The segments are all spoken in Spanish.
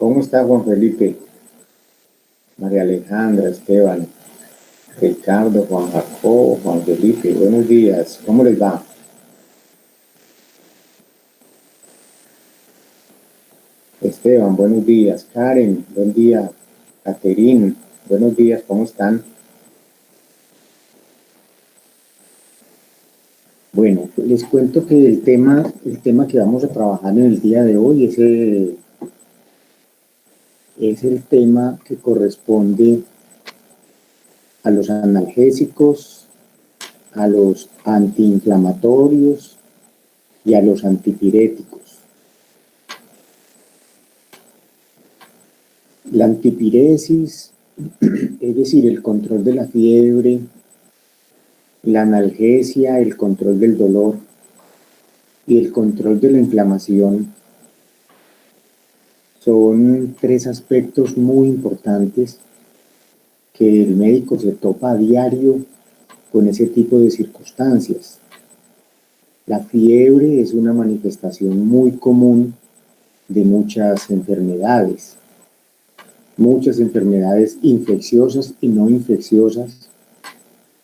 ¿Cómo está Juan Felipe? María Alejandra, Esteban, Ricardo, Juan Jacobo, Juan Felipe, buenos días. ¿Cómo les va? Esteban, buenos días. Karen, buen día. Caterine, buenos días. ¿Cómo están? Bueno, les cuento que el tema que vamos a trabajar en el día de hoy es el tema que corresponde a los analgésicos, a los antiinflamatorios y a los antipiréticos. La antipiresis, es decir, el control de la fiebre, la analgesia, el control del dolor y el control de la inflamación, son tres aspectos muy importantes que el médico se topa a diario con ese tipo de circunstancias. La fiebre es una manifestación muy común de muchas enfermedades infecciosas y no infecciosas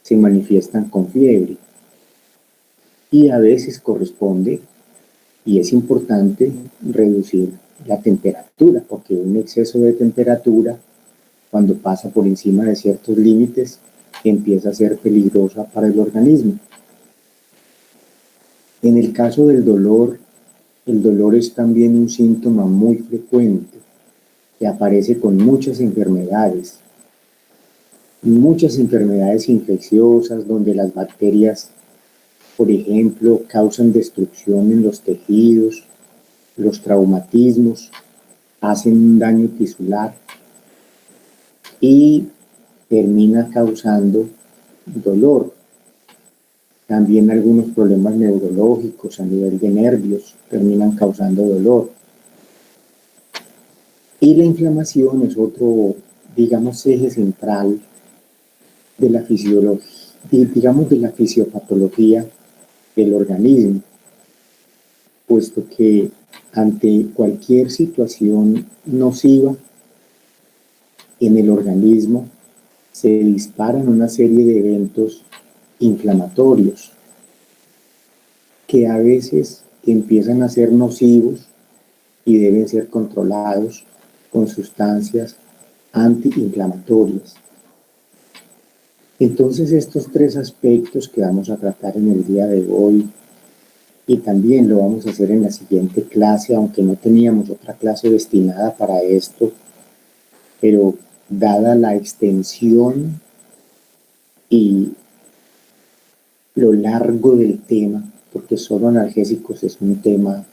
se manifiestan con fiebre y a veces corresponde, y es importante, reducir la temperatura, porque un exceso de temperatura, cuando pasa por encima de ciertos límites, empieza a ser peligrosa para el organismo. En el caso del dolor, el dolor es también un síntoma muy frecuente que aparece con muchas enfermedades infecciosas donde las bacterias, por ejemplo, causan destrucción en los tejidos, los traumatismos, hacen un daño tisular y termina causando dolor. También algunos problemas neurológicos a nivel de nervios terminan causando dolor. Y la inflamación es otro, digamos, eje central de la fisiología, digamos, de la fisiopatología del organismo, puesto que ante cualquier situación nociva en el organismo se disparan una serie de eventos inflamatorios que a veces empiezan a ser nocivos y deben ser controlados con sustancias antiinflamatorias. Entonces, estos tres aspectos que vamos a tratar en el día de hoy, y también lo vamos a hacer en la siguiente clase, aunque no teníamos otra clase destinada para esto, pero dada la extensión y lo largo del tema, porque solo analgésicos es un tema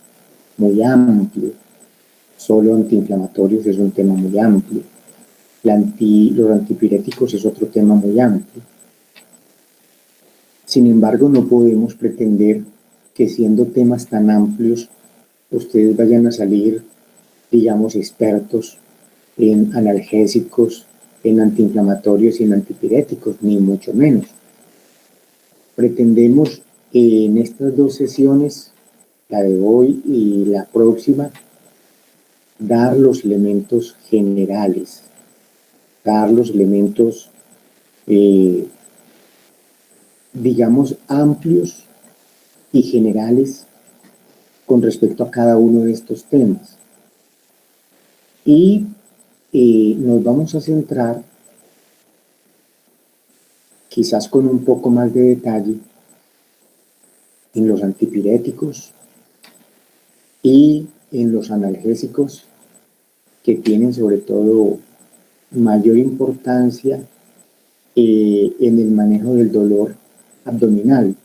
muy amplio, solo antiinflamatorios es un tema muy amplio, los antipiréticos es otro tema muy amplio. Sin embargo, no podemos pretender que siendo temas tan amplios, ustedes vayan a salir, digamos, expertos en analgésicos, en antiinflamatorios y en antipiréticos, ni mucho menos. Pretendemos en estas dos sesiones, la de hoy y la próxima, dar los elementos generales, dar los elementos, digamos, amplios y generales con respecto a cada uno de estos temas. Y nos vamos a centrar, quizás con un poco más de detalle, en los antipiréticos y en los analgésicos, que tienen sobre todo mayor importancia en el manejo del dolor abdominal.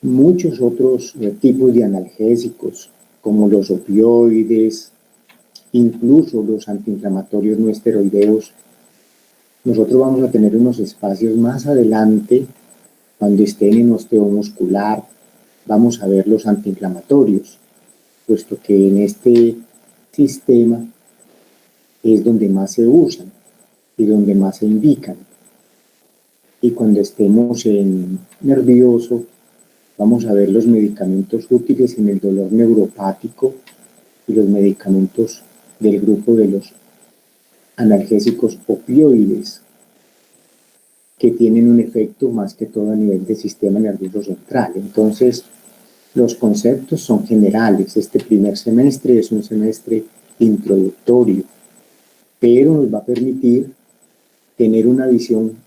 Muchos otros tipos de analgésicos, como los opioides, incluso los antiinflamatorios no esteroideos, nosotros vamos a tener unos espacios más adelante, cuando estén en osteomuscular, vamos a ver los antiinflamatorios, puesto que en este sistema es donde más se usan y donde más se indican. Y cuando estemos en nervioso, vamos a ver los medicamentos útiles en el dolor neuropático y los medicamentos del grupo de los analgésicos opioides, que tienen un efecto más que todo a nivel del sistema nervioso central. Entonces, los conceptos son generales. Este primer semestre es un semestre introductorio, pero nos va a permitir tener una visión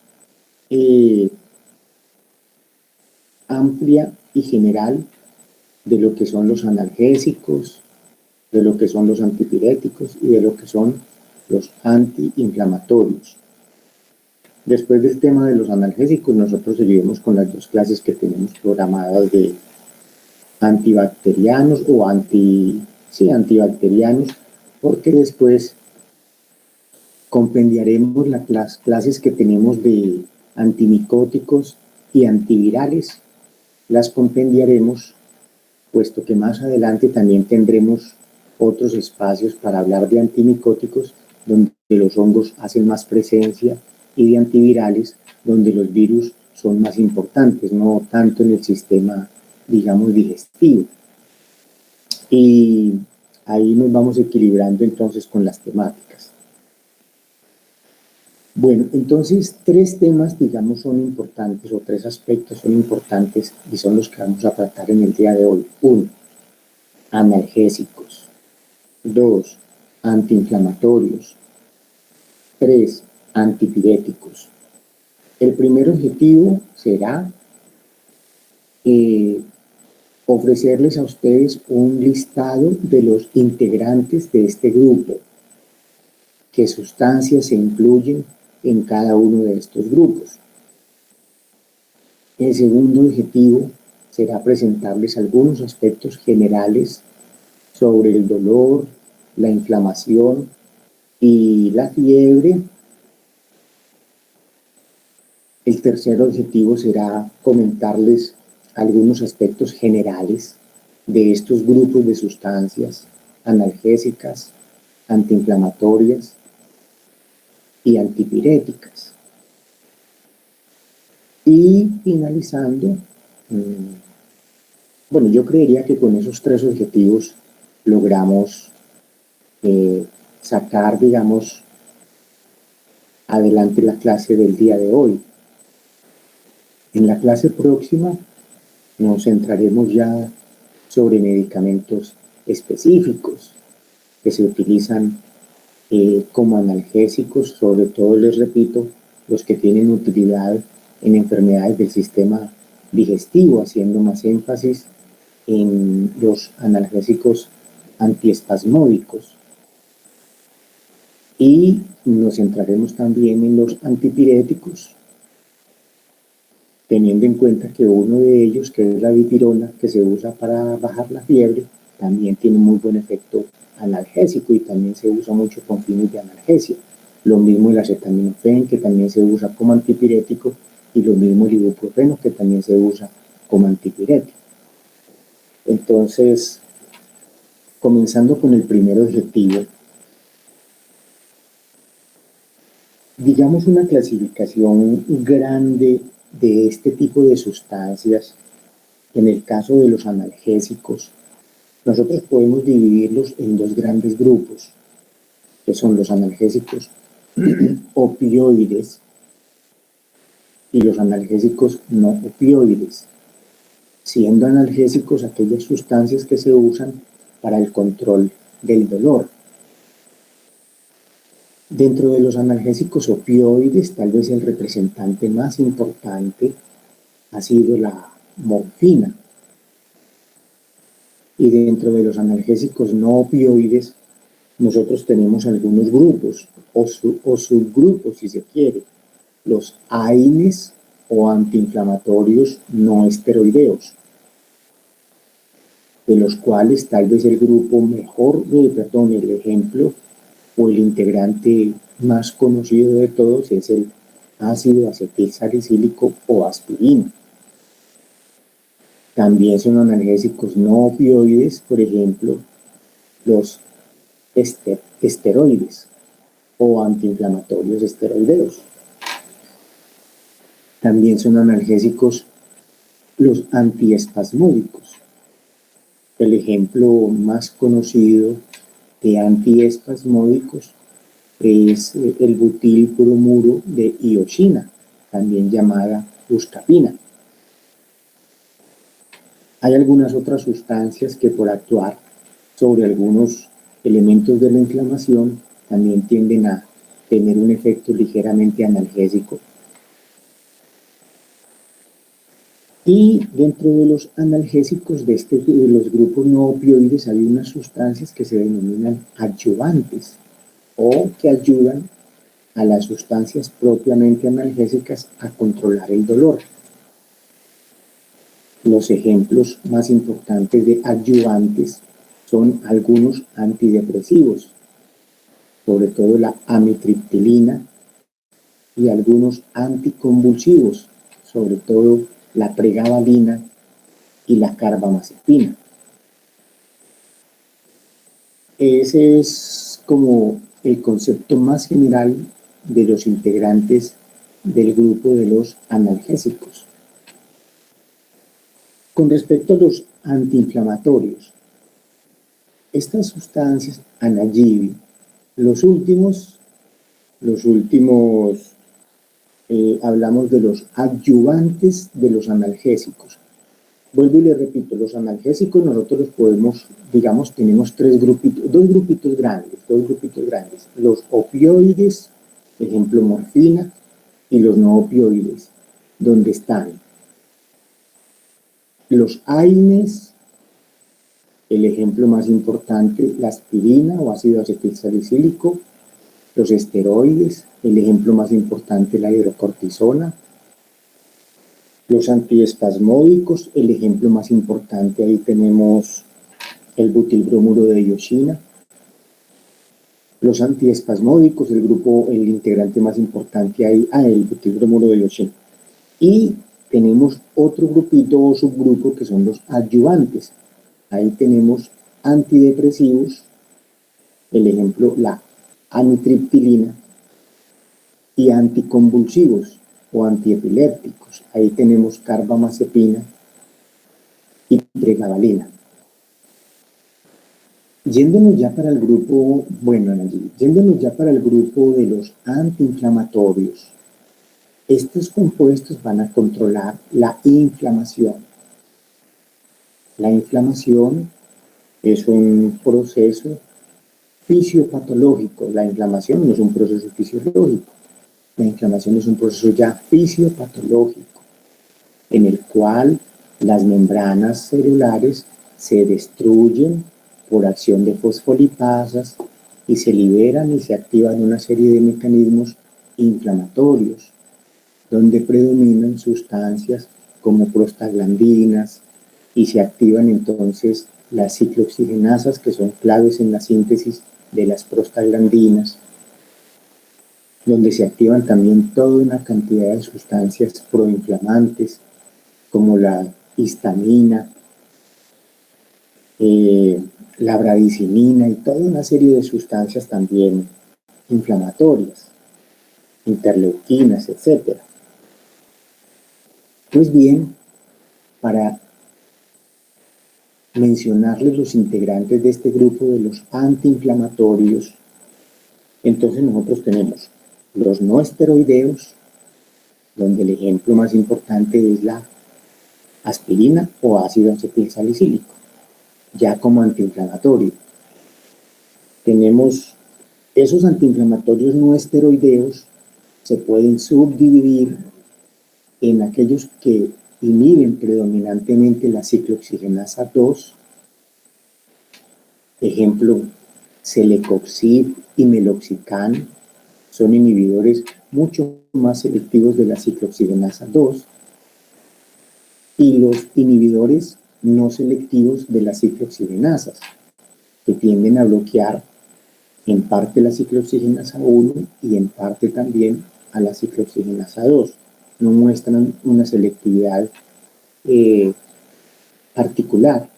amplia y general de lo que son los analgésicos, de lo que son los antipiréticos y de lo que son los antiinflamatorios. Después del tema de los analgésicos, nosotros seguiremos con las dos clases que tenemos programadas de antibacterianos o antibacterianos, porque después compendiaremos las clases que tenemos de antimicóticos y antivirales, las compendiaremos, puesto que más adelante también tendremos otros espacios para hablar de antimicóticos, donde los hongos hacen más presencia, y de antivirales, donde los virus son más importantes, no tanto en el sistema, digamos, digestivo. Y ahí nos vamos equilibrando entonces con las temáticas. Bueno, entonces tres temas, digamos, son importantes, o tres aspectos son importantes y son los que vamos a tratar en el día de hoy. 1. Analgésicos. 2. Antiinflamatorios. 3. Antipiréticos. El primer objetivo será ofrecerles a ustedes un listado de los integrantes de este grupo, qué sustancias se incluyen en cada uno de estos grupos. El segundo objetivo será presentarles algunos aspectos generales sobre el dolor, la inflamación y la fiebre. El tercer objetivo será comentarles algunos aspectos generales de estos grupos de sustancias analgésicas, antiinflamatorias y antipiréticas. Y finalizando, bueno, yo creería que con esos tres objetivos logramos sacar, digamos, adelante la clase del día de hoy. En la clase próxima nos centraremos ya sobre medicamentos específicos que se utilizan como analgésicos, sobre todo, les repito, los que tienen utilidad en enfermedades del sistema digestivo, haciendo más énfasis en los analgésicos antiespasmódicos. Y nos centraremos también en los antipiréticos, teniendo en cuenta que uno de ellos, que es la dipirona, que se usa para bajar la fiebre, también tiene muy buen efecto analgésico y también se usa mucho con fines de analgesia. Lo mismo el acetaminofén, que también se usa como antipirético, y lo mismo el ibuprofeno, que también se usa como antipirético. Entonces, comenzando con el primer objetivo, digamos una clasificación grande de este tipo de sustancias. En el caso de los analgésicos, nosotros podemos dividirlos en dos grandes grupos, que son los analgésicos opioides y los analgésicos no opioides, siendo analgésicos aquellas sustancias que se usan para el control del dolor. Dentro de los analgésicos opioides, tal vez el representante más importante ha sido la morfina. Y dentro de los analgésicos no opioides, nosotros tenemos algunos grupos o subgrupos, si se quiere. Los AINES o antiinflamatorios no esteroideos, de los cuales tal vez el grupo el ejemplo o el integrante más conocido de todos es el ácido acetilsalicílico o aspirina. También son analgésicos no opioides, por ejemplo, los esteroides o antiinflamatorios esteroideos. También son analgésicos los antiespasmódicos. El ejemplo más conocido de antiespasmódicos es el butilbromuro de ioxina, también llamada buscapina. Hay algunas otras sustancias que por actuar sobre algunos elementos de la inflamación también tienden a tener un efecto ligeramente analgésico. Y dentro de los analgésicos de los grupos no opioides hay unas sustancias que se denominan adyuvantes o que ayudan a las sustancias propiamente analgésicas a controlar el dolor. Los ejemplos más importantes de adyuvantes son algunos antidepresivos, sobre todo la amitriptilina, y algunos anticonvulsivos, sobre todo la pregabalina y la carbamazepina. Ese es como el concepto más general de los integrantes del grupo de los analgésicos. Con respecto a los antiinflamatorios, estas sustancias Anagibi, los últimos hablamos de los adyuvantes de los analgésicos. Vuelvo y le repito, los analgésicos nosotros los podemos, digamos, tenemos dos grupitos grandes. Los opioides, ejemplo morfina, y los no opioides, donde están los AINES, el ejemplo más importante, la aspirina o ácido acetilsalicílico, los esteroides, el ejemplo más importante, la hidrocortisona, los antiespasmódicos, el ejemplo más importante, ahí tenemos el butilbromuro de ioxina. Los antiespasmódicos, el integrante más importante ahí, el butilbromuro de ioxina. Y tenemos otro grupito o subgrupo que son los adyuvantes. Ahí tenemos antidepresivos, el ejemplo, la amitriptilina, y anticonvulsivos o antiepilépticos. Ahí tenemos carbamazepina y pregabalina. Yéndonos ya para el grupo de los antiinflamatorios, estos compuestos van a controlar la inflamación. La inflamación es un proceso fisiopatológico. La inflamación no es un proceso fisiológico. La inflamación es un proceso ya fisiopatológico, en el cual las membranas celulares se destruyen por acción de fosfolipasas y se liberan y se activan una serie de mecanismos inflamatorios, donde predominan sustancias como prostaglandinas y se activan entonces las ciclooxigenasas, que son claves en la síntesis de las prostaglandinas, donde se activan también toda una cantidad de sustancias proinflamantes, como la histamina, la bradicinina y toda una serie de sustancias también inflamatorias, interleuquinas, etc. Pues bien, para mencionarles los integrantes de este grupo de los antiinflamatorios, entonces nosotros tenemos los no esteroideos, donde el ejemplo más importante es la aspirina o ácido acetilsalicílico, ya como antiinflamatorio. Tenemos esos antiinflamatorios no esteroideos, se pueden subdividir en aquellos que inhiben predominantemente la ciclooxigenasa 2, ejemplo, celecoxib y meloxicam, son inhibidores mucho más selectivos de la ciclooxigenasa 2, y los inhibidores no selectivos de las ciclooxigenasas, que tienden a bloquear en parte la ciclooxigenasa 1 y en parte también a la ciclooxigenasa 2. No muestran una selectividad particular.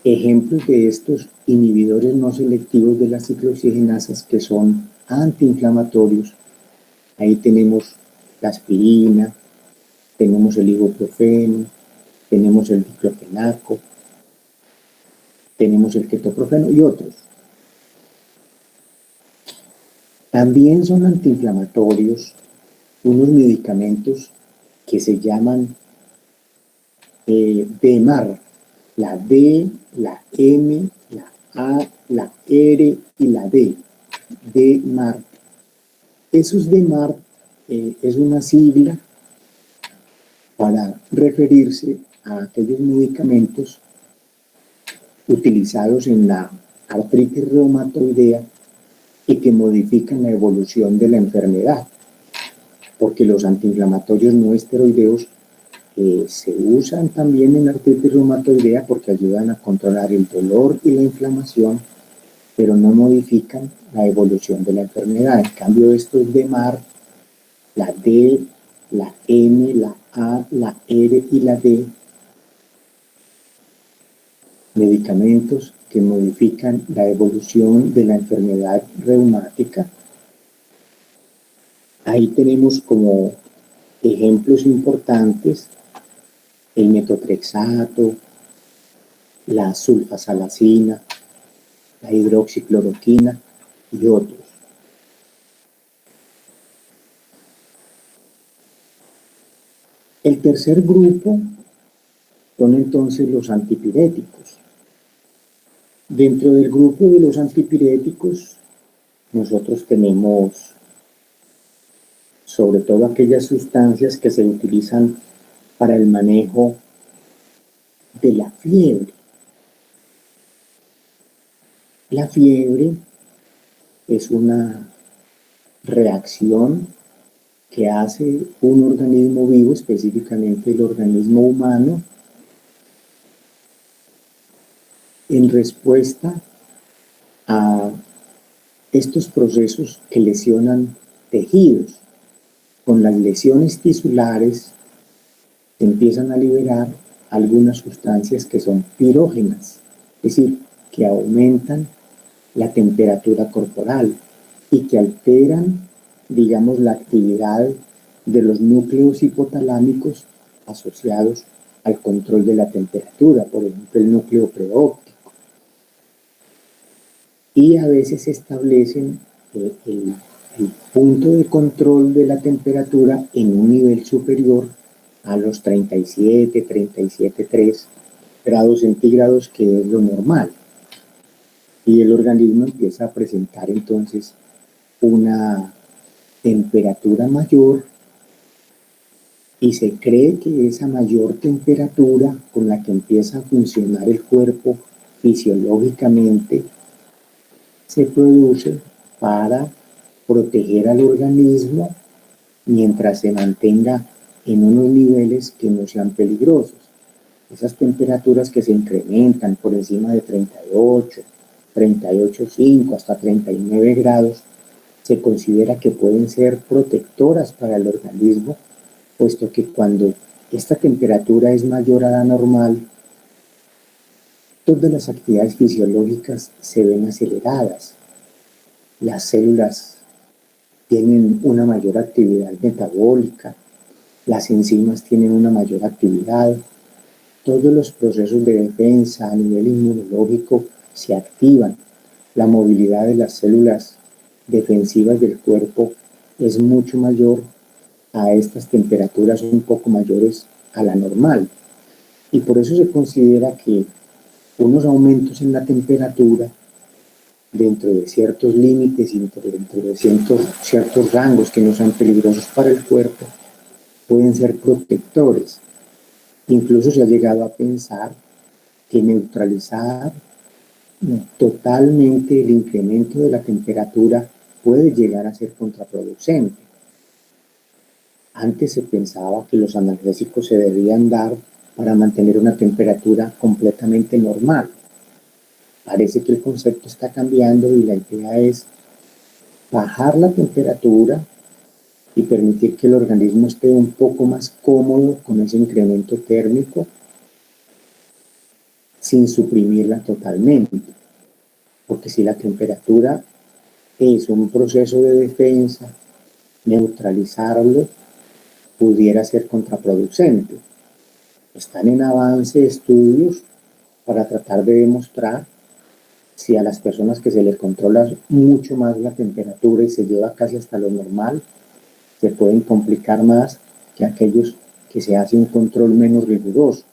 Ejemplos de estos inhibidores no selectivos de las ciclooxigenasas que son antiinflamatorios, ahí tenemos la aspirina, tenemos el ibuprofeno, tenemos el diclofenaco, tenemos el ketoprofeno y otros. También son antiinflamatorios unos medicamentos que se llaman DMARD, la D, la M, la A, la R y la D, DMARD. Esos DMARD es una sigla para referirse a aquellos medicamentos utilizados en la artritis reumatoidea y que modifican la evolución de la enfermedad, porque los antiinflamatorios no esteroideos se usan también en artritis reumatoidea porque ayudan a controlar el dolor y la inflamación, pero no modifican la evolución de la enfermedad. En cambio, estos DMARD, la D, la M, la A, la R y la D, medicamentos que modifican la evolución de la enfermedad reumática. Ahí tenemos como ejemplos importantes el metotrexato, la sulfasalacina, la hidroxicloroquina y otros. El tercer grupo son entonces los antipiréticos. Dentro del grupo de los antipiréticos, nosotros tenemos sobre todo aquellas sustancias que se utilizan para el manejo de la fiebre. La fiebre es una reacción que hace un organismo vivo, específicamente el organismo humano, en respuesta a estos procesos que lesionan tejidos. Con las lesiones tisulares se empiezan a liberar algunas sustancias que son pirógenas, es decir, que aumentan la temperatura corporal y que alteran, digamos, la actividad de los núcleos hipotalámicos asociados al control de la temperatura, por ejemplo, el núcleo preóptico. Y a veces establecen el punto de control de la temperatura en un nivel superior a los 37, 37,3 grados centígrados, que es lo normal. Y el organismo empieza a presentar entonces una temperatura mayor y se cree que esa mayor temperatura con la que empieza a funcionar el cuerpo fisiológicamente se produce para proteger al organismo mientras se mantenga en unos niveles que no sean peligrosos. Esas temperaturas que se incrementan por encima de 38, 38,5 hasta 39 grados, se considera que pueden ser protectoras para el organismo, puesto que cuando esta temperatura es mayor a la normal, todas las actividades fisiológicas se ven aceleradas. Las células tienen una mayor actividad metabólica, las enzimas tienen una mayor actividad, todos los procesos de defensa a nivel inmunológico se activan, la movilidad de las células defensivas del cuerpo es mucho mayor a estas temperaturas un poco mayores a la normal. Y por eso se considera que unos aumentos en la temperatura dentro de ciertos límites y dentro de ciertos rangos que no sean peligrosos para el cuerpo pueden ser protectores. Incluso se ha llegado a pensar que neutralizar totalmente el incremento de la temperatura puede llegar a ser contraproducente. Antes se pensaba que los analgésicos se debían dar para mantener una temperatura completamente normal. Parece que el concepto está cambiando y la idea es bajar la temperatura y permitir que el organismo esté un poco más cómodo con ese incremento térmico sin suprimirla totalmente. Porque si la temperatura es un proceso de defensa, neutralizarlo pudiera ser contraproducente. Están en avance estudios para tratar de demostrar si a las personas que se les controla mucho más la temperatura y se lleva casi hasta lo normal, se pueden complicar más que aquellos que se hace un control menos riguroso.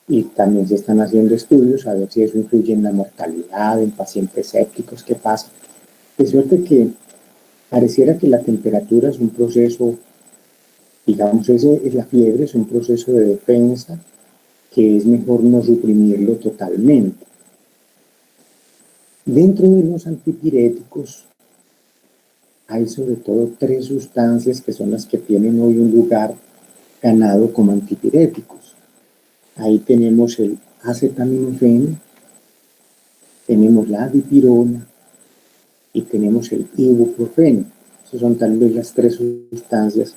Y también se están haciendo estudios a ver si eso influye en la mortalidad, en pacientes sépticos, qué pasa. De suerte que pareciera que la temperatura es un proceso, digamos, es la fiebre, es un proceso de defensa que es mejor no suprimirlo totalmente. Dentro de los antipiréticos hay sobre todo tres sustancias que son las que tienen hoy un lugar ganado como antipiréticos. Ahí tenemos el acetaminofén, tenemos la dipirona y tenemos el ibuprofeno. Esas son tal vez las tres sustancias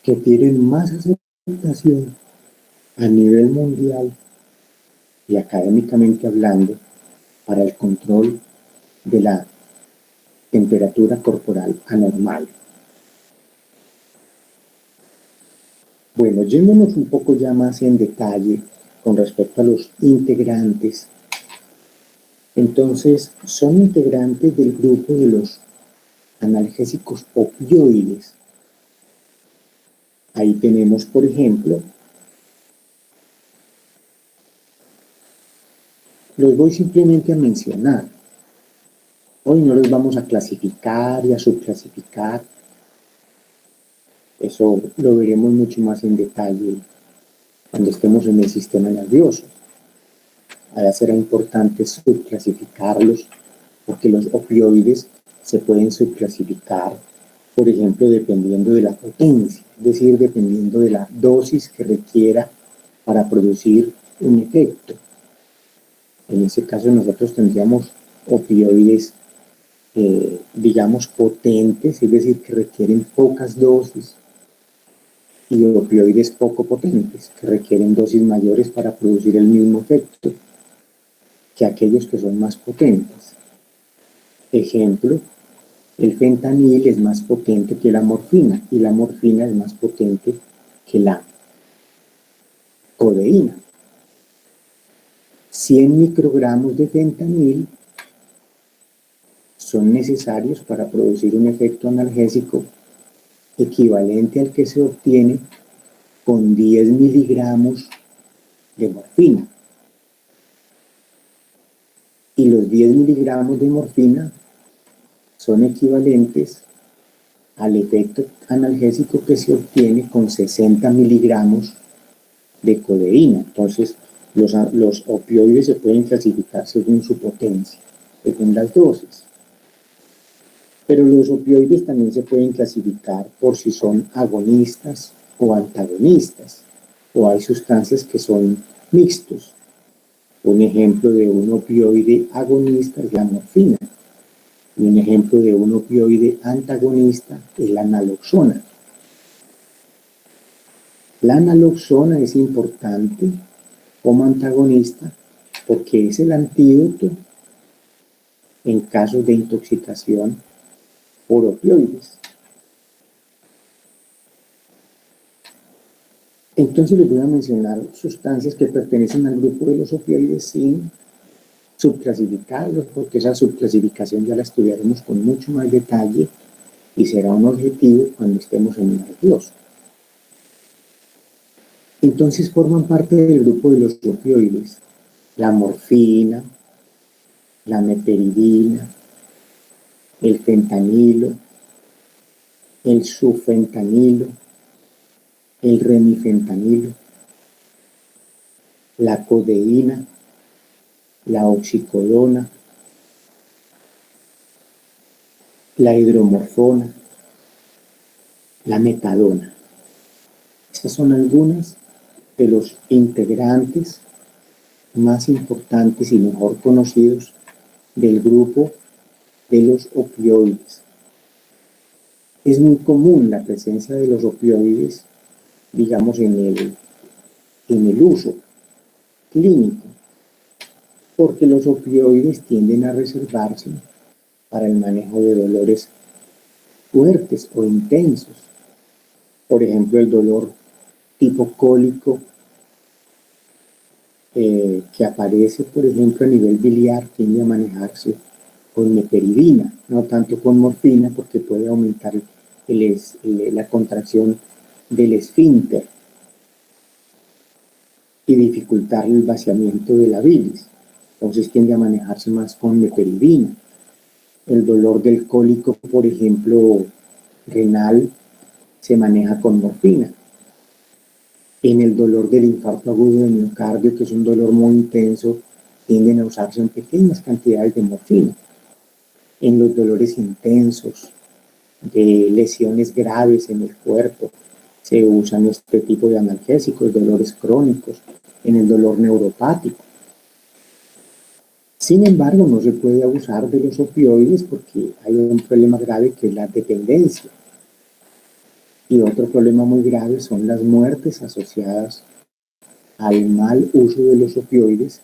que tienen más aceptación a nivel mundial y académicamente hablando para el control de la temperatura corporal anormal. Bueno, yéndonos un poco ya más en detalle con respecto a los integrantes, entonces son integrantes del grupo de los analgésicos opioides. Ahí tenemos, por ejemplo, los voy simplemente a mencionar. Hoy no los vamos a clasificar y a subclasificar. Eso lo veremos mucho más en detalle cuando estemos en el sistema nervioso. Ahora será importante subclasificarlos porque los opioides se pueden subclasificar, por ejemplo, dependiendo de la potencia, es decir, dependiendo de la dosis que requiera para producir un efecto. En ese caso nosotros tendríamos opioides, digamos, potentes, es decir, que requieren pocas dosis, y opioides poco potentes, que requieren dosis mayores para producir el mismo efecto que aquellos que son más potentes. Ejemplo, el fentanil es más potente que la morfina y la morfina es más potente que la codeína. 100 microgramos de fentanil son necesarios para producir un efecto analgésico equivalente al que se obtiene con 10 miligramos de morfina. Y los 10 miligramos de morfina son equivalentes al efecto analgésico que se obtiene con 60 miligramos de codeína. Entonces, los opioides se pueden clasificar según su potencia, según las dosis. Pero los opioides también se pueden clasificar por si son agonistas o antagonistas, o hay sustancias que son mixtos. Un ejemplo de un opioide agonista es la morfina, y un ejemplo de un opioide antagonista es la naloxona. La naloxona es importante como antagonista porque es el antídoto en casos de intoxicación por opioides. Entonces les voy a mencionar sustancias que pertenecen al grupo de los opioides sin subclasificarlos, porque esa subclasificación ya la estudiaremos con mucho más detalle y será un objetivo cuando estemos en el nervioso. Entonces forman parte del grupo de los opioides la morfina, la meperidina, el fentanilo, el sufentanilo, el remifentanilo, la codeína, la oxicodona, la hidromorfona, la metadona. Estas son algunas de los integrantes más importantes y mejor conocidos del grupo de los opioides. Es muy común la presencia de los opioides, digamos, en el uso clínico, porque los opioides tienden a reservarse para el manejo de dolores fuertes o intensos. Por ejemplo, el dolor tipo cólico que aparece, por ejemplo, a nivel biliar, tiende a manejarse con meperidina, no tanto con morfina, porque puede aumentar la contracción del esfínter y dificultar el vaciamiento de la bilis. Entonces tiende a manejarse más con meperidina. El dolor del cólico, por ejemplo, renal, se maneja con morfina. En el dolor del infarto agudo de miocardio, que es un dolor muy intenso, tienden a usarse en pequeñas cantidades de morfina. En los dolores intensos, de lesiones graves en el cuerpo, se usan este tipo de analgésicos, dolores crónicos, en el dolor neuropático. Sin embargo, no se puede abusar de los opioides porque hay un problema grave que es la dependencia. Y otro problema muy grave son las muertes asociadas al mal uso de los opioides,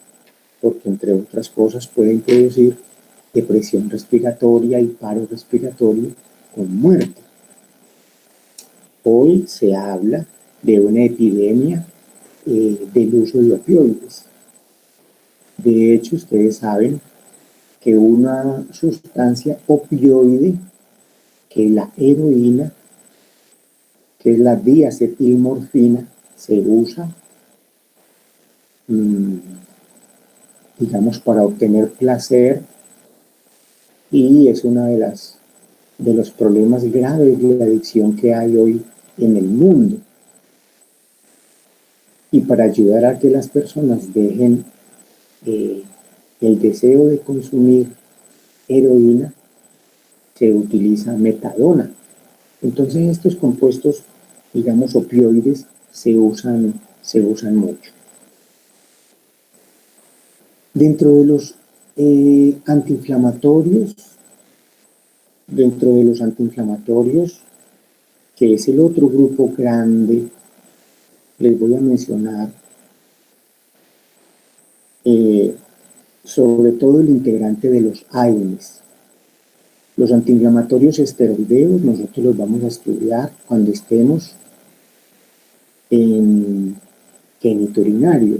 porque entre otras cosas pueden producir depresión respiratoria y paro respiratorio con muerte. Hoy se habla de una epidemia del uso de opioides. De hecho, ustedes saben que una sustancia opioide, que es la heroína, que es la diacetilmorfina, se usa, digamos, para obtener placer, y es una de los problemas graves de la adicción que hay hoy en el mundo. Y para ayudar a que las personas dejen el deseo de consumir heroína, se utiliza metadona. Entonces estos compuestos, digamos, opioides, se usan mucho. Dentro de los antiinflamatorios, que es el otro grupo grande, les voy a mencionar sobre todo el integrante de los AINES. Los antiinflamatorios esteroideos nosotros los vamos a estudiar cuando estemos en genitourinario,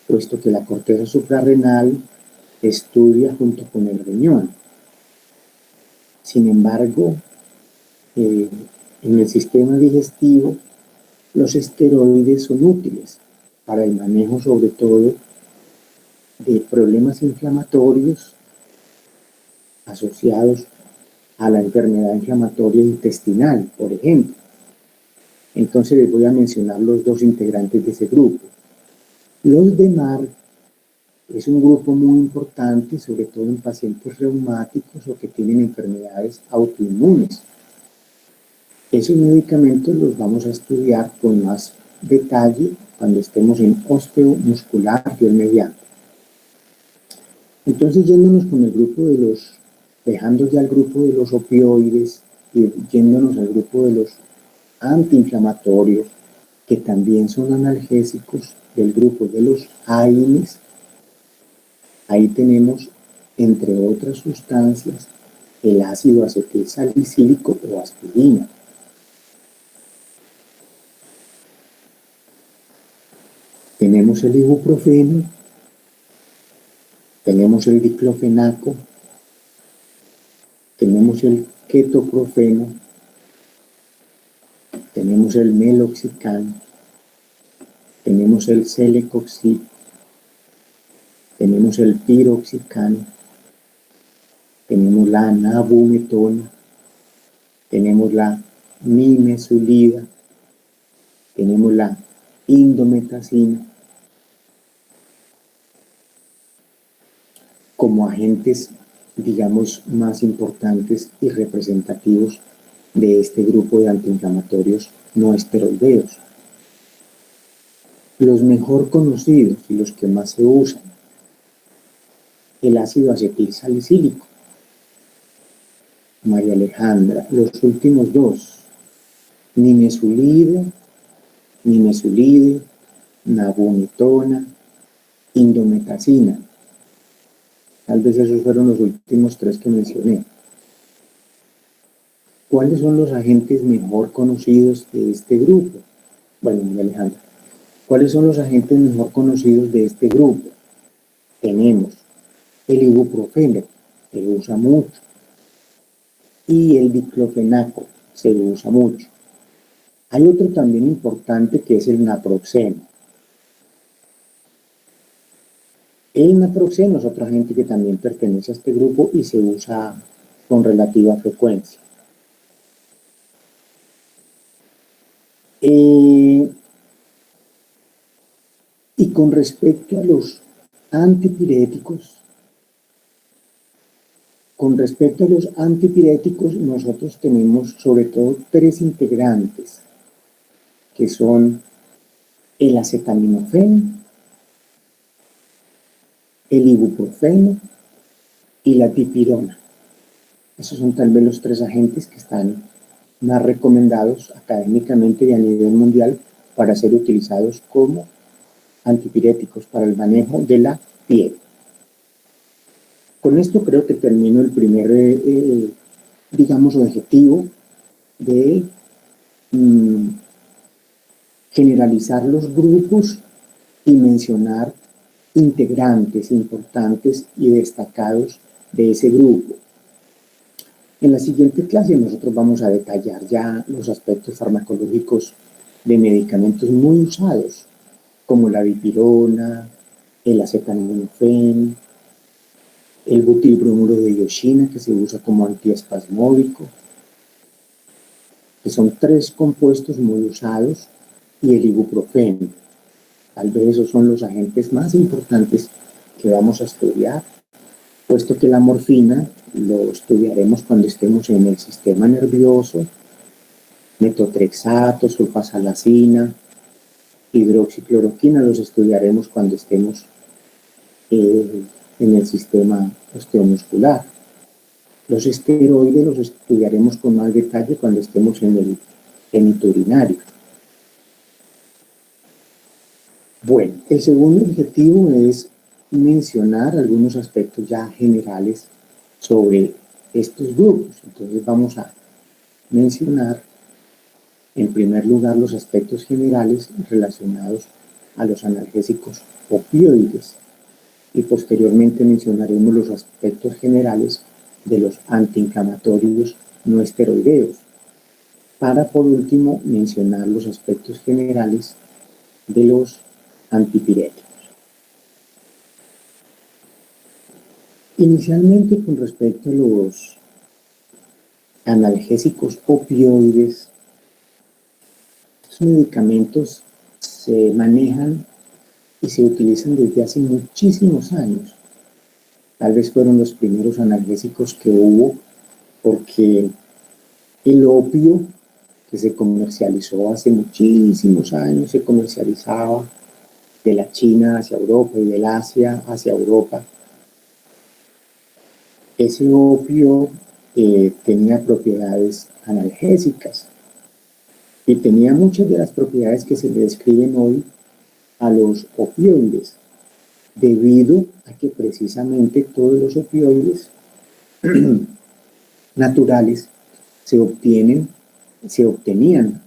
puesto que la corteza suprarrenal estudia junto con el riñón. Sin embargo, en el sistema digestivo, los esteroides son útiles para el manejo, sobre todo, de problemas inflamatorios asociados a la enfermedad inflamatoria intestinal, por ejemplo. Entonces les voy a mencionar los dos integrantes de ese grupo. Los DMARD es un grupo muy importante, sobre todo en pacientes reumáticos o que tienen enfermedades autoinmunes. Esos medicamentos los vamos a estudiar con más detalle cuando estemos en osteomuscular, Dios mediante. Entonces, yéndonos con el grupo de los, dejando ya el grupo de los opioides y yéndonos al grupo de los antiinflamatorios, que también son analgésicos, del grupo de los AINES, ahí tenemos, entre otras sustancias, el ácido acetilsalicílico o aspirina. Tenemos el ibuprofeno, tenemos el diclofenaco, tenemos el ketoprofeno, tenemos el meloxicam, tenemos el celecoxib, tenemos el piroxicam, tenemos la nabumetona, tenemos la nimesulida, tenemos la indometacina, como agentes, digamos, más importantes y representativos de este grupo de antiinflamatorios no esteroideos. Los mejor conocidos y los que más se usan, el ácido acetilsalicílico. María Alejandra, los últimos dos, nimesulide, nabumetona, indometacina. Tal vez esos fueron los últimos tres que mencioné. ¿Cuáles son los agentes mejor conocidos de este grupo? Bueno, María Alejandra, ¿Cuáles son los agentes mejor conocidos de este grupo? Tenemos el ibuprofeno, se usa mucho, y el diclofenaco, se usa mucho. Hay otro también importante que es el naproxeno. El naproxeno es otro agente que también pertenece a este grupo y se usa con relativa frecuencia. Y con respecto a los antipiréticos, nosotros tenemos sobre todo tres integrantes, que son el acetaminofén, el ibuprofeno y la dipirona. Esos son tal vez los tres agentes que están más recomendados académicamente y a nivel mundial para ser utilizados como antipiréticos para el manejo de la piel. Con esto creo que termino el primer, digamos, objetivo de generalizar los grupos y mencionar integrantes importantes y destacados de ese grupo. En la siguiente clase nosotros vamos a detallar ya los aspectos farmacológicos de medicamentos muy usados, como la dipirona, el acetaminofén, el butilbromuro de dioxina, que se usa como antiespasmódico, que son tres compuestos muy usados, y el ibuprofeno. Tal vez esos son los agentes más importantes que vamos a estudiar, puesto que la morfina lo estudiaremos cuando estemos en el sistema nervioso, metotrexato, sulfasalacina, hidroxicloroquina los estudiaremos cuando estemos en el sistema osteomuscular. Los esteroides los estudiaremos con más detalle cuando estemos en el genitourinario. Bueno, el segundo objetivo es mencionar algunos aspectos ya generales sobre estos grupos. Entonces vamos a mencionar en primer lugar los aspectos generales relacionados a los analgésicos opioides y posteriormente mencionaremos los aspectos generales de los antiinflamatorios no esteroideos, para por último mencionar los aspectos generales de los antipiréticos. Inicialmente, con respecto a los analgésicos opioides, estos medicamentos se manejan y se utilizan desde hace muchísimos años. Tal vez fueron los primeros analgésicos que hubo, porque el opio que se comercializó hace muchísimos años, se comercializaba de la China hacia Europa y del Asia hacia Europa. Ese opio tenía propiedades analgésicas y tenía muchas de las propiedades que se le describen hoy a los opioides, debido a que precisamente todos los opioides naturales se obtenían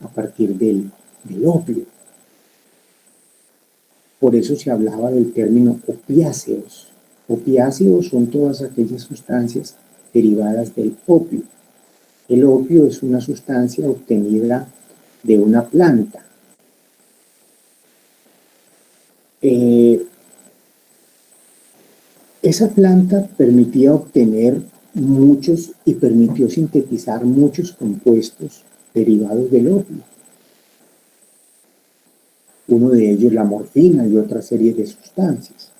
a partir del opio. Por eso se hablaba del término opiáceos. Opiáceos son todas aquellas sustancias derivadas del opio. El opio es una sustancia obtenida de una planta. Esa planta permitía obtener muchos y permitió sintetizar muchos compuestos derivados del opio. Uno de ellos la morfina y otra serie de sustancias.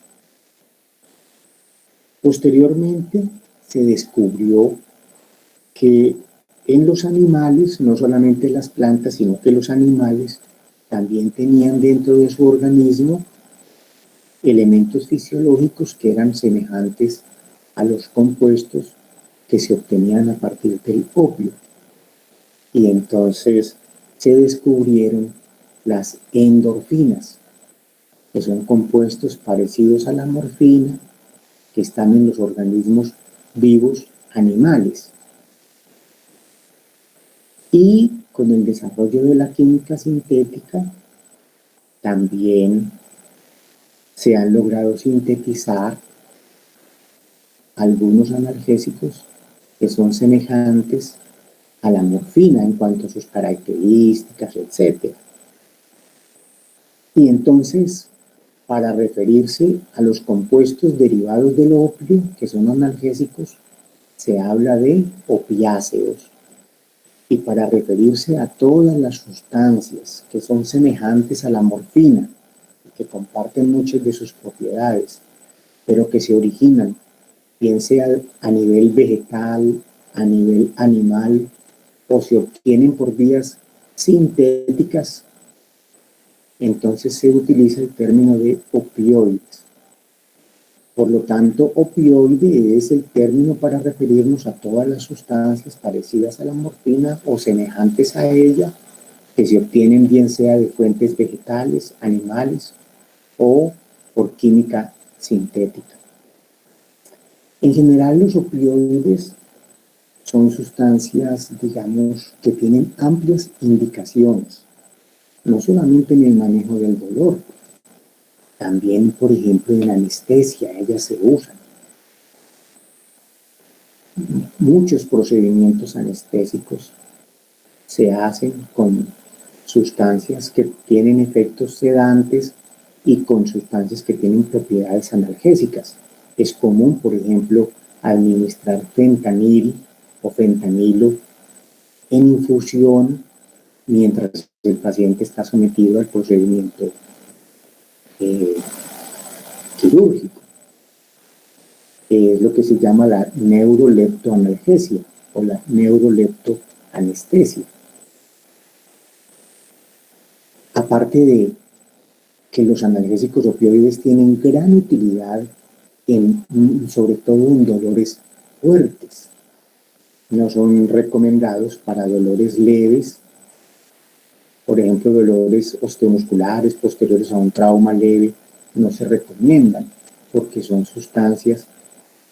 Posteriormente se descubrió que en los animales, no solamente las plantas, sino que los animales también tenían dentro de su organismo elementos fisiológicos que eran semejantes a los compuestos que se obtenían a partir del opio. Y entonces se descubrieron las endorfinas, que son compuestos parecidos a la morfina, que están en los organismos vivos animales. Y con el desarrollo de la química sintética, también se han logrado sintetizar algunos analgésicos que son semejantes a la morfina en cuanto a sus características, etc. Y entonces, para referirse a los compuestos derivados del opio, que son analgésicos, se habla de opiáceos. Y para referirse a todas las sustancias que son semejantes a la morfina, que comparten muchas de sus propiedades, pero que se originan, bien sea a nivel vegetal, a nivel animal, o se obtienen por vías sintéticas, entonces se utiliza el término de opioides. Por lo tanto, opioide es el término para referirnos a todas las sustancias parecidas a la morfina o semejantes a ella, que se obtienen bien sea de fuentes vegetales, animales o por química sintética. En general, los opioides son sustancias, digamos, que tienen amplias indicaciones, no solamente en el manejo del dolor, también, por ejemplo, en anestesia, ellas se usan. Muchos procedimientos anestésicos se hacen con sustancias que tienen efectos sedantes y con sustancias que tienen propiedades analgésicas. Es común, por ejemplo, administrar fentanil o fentanilo en infusión mientras el paciente está sometido al procedimiento quirúrgico. Es lo que se llama la neuroleptoanalgesia o la neuroleptoanestesia. Aparte de que los analgésicos opioides tienen gran utilidad, sobre todo en dolores fuertes. No son recomendados para dolores leves, por ejemplo, dolores osteomusculares posteriores a un trauma leve, no se recomiendan porque son sustancias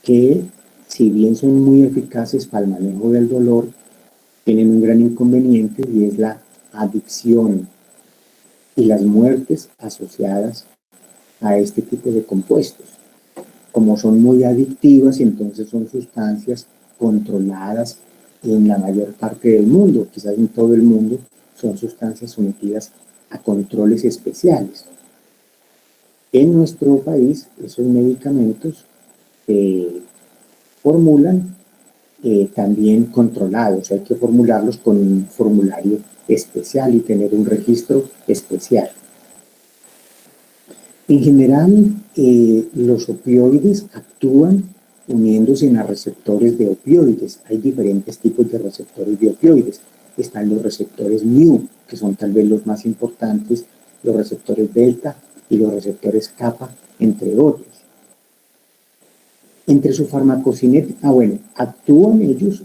que, si bien son muy eficaces para el manejo del dolor, tienen un gran inconveniente y es la adicción y las muertes asociadas a este tipo de compuestos. Como son muy adictivas, entonces son sustancias controladas en la mayor parte del mundo, quizás en todo el mundo, son sustancias sometidas a controles especiales. En nuestro país, esos medicamentos se formulan también controlados, hay que formularlos con un formulario especial y tener un registro especial. En general, los opioides actúan uniéndose a receptores de opioides. Hay diferentes tipos de receptores de opioides. Están los receptores mu, que son tal vez los más importantes, los receptores delta y los receptores kappa, entre otros. Entre su farmacocinética, actúan ellos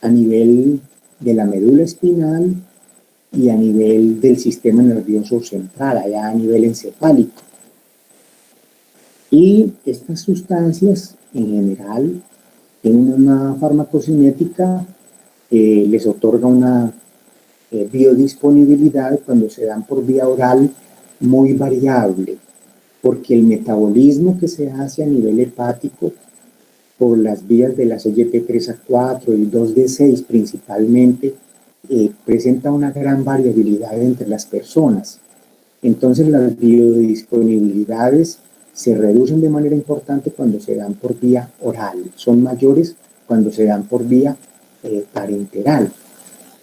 a nivel de la médula espinal y a nivel del sistema nervioso central, allá a nivel encefálico. Y estas sustancias, en general, tienen una farmacocinética, les otorga una biodisponibilidad cuando se dan por vía oral muy variable, porque el metabolismo que se hace a nivel hepático por las vías de las SGP3A4 y 2D6 principalmente, presenta una gran variabilidad entre las personas. Entonces las biodisponibilidades se reducen de manera importante cuando se dan por vía oral, son mayores cuando se dan por vía parenteral.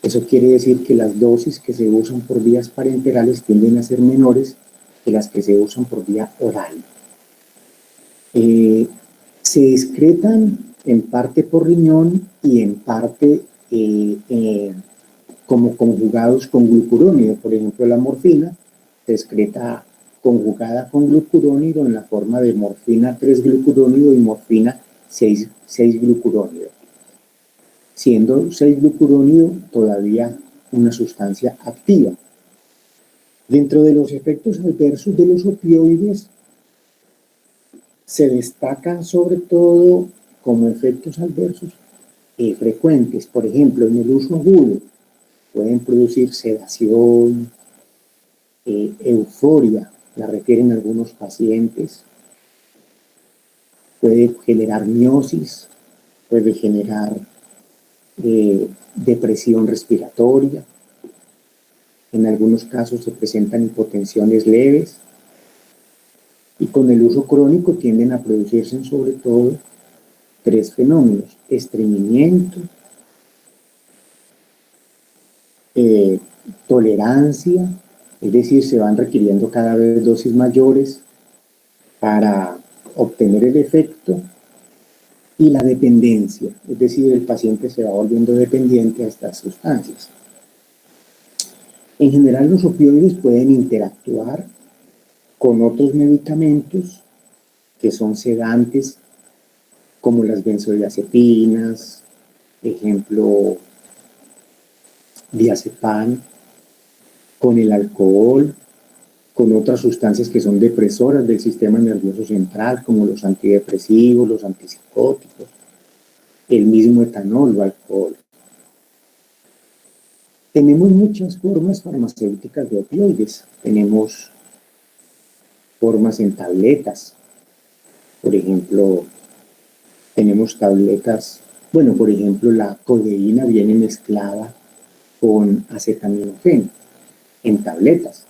Eso quiere decir que las dosis que se usan por vías parenterales tienden a ser menores que las que se usan por vía oral. Se excretan en parte por riñón y en parte como conjugados con glucurónido. Por ejemplo, la morfina se excreta conjugada con glucurónido en la forma de morfina 3-glucurónido y morfina 6-glucurónido, siendo 6-glucurónido todavía una sustancia activa. Dentro de los efectos adversos de los opioides, se destacan sobre todo como efectos adversos frecuentes. Por ejemplo, en el uso agudo pueden producir sedación, euforia, la refieren algunos pacientes, puede generar miosis, puede generar depresión respiratoria, en algunos casos se presentan hipotensiones leves y con el uso crónico tienden a producirse sobre todo tres fenómenos: estreñimiento, tolerancia, es decir, se van requiriendo cada vez dosis mayores para obtener el efecto, y la dependencia, es decir, el paciente se va volviendo dependiente a estas sustancias. En general, los opioides pueden interactuar con otros medicamentos que son sedantes, como las benzodiazepinas, ejemplo, diazepam, con el alcohol, con otras sustancias que son depresoras del sistema nervioso central, como los antidepresivos, los antipsicóticos, el mismo etanol o alcohol. Tenemos muchas formas farmacéuticas de opioides. Tenemos formas en tabletas. Por ejemplo, tenemos tabletas, bueno, por ejemplo, la codeína viene mezclada con acetaminofén en tabletas.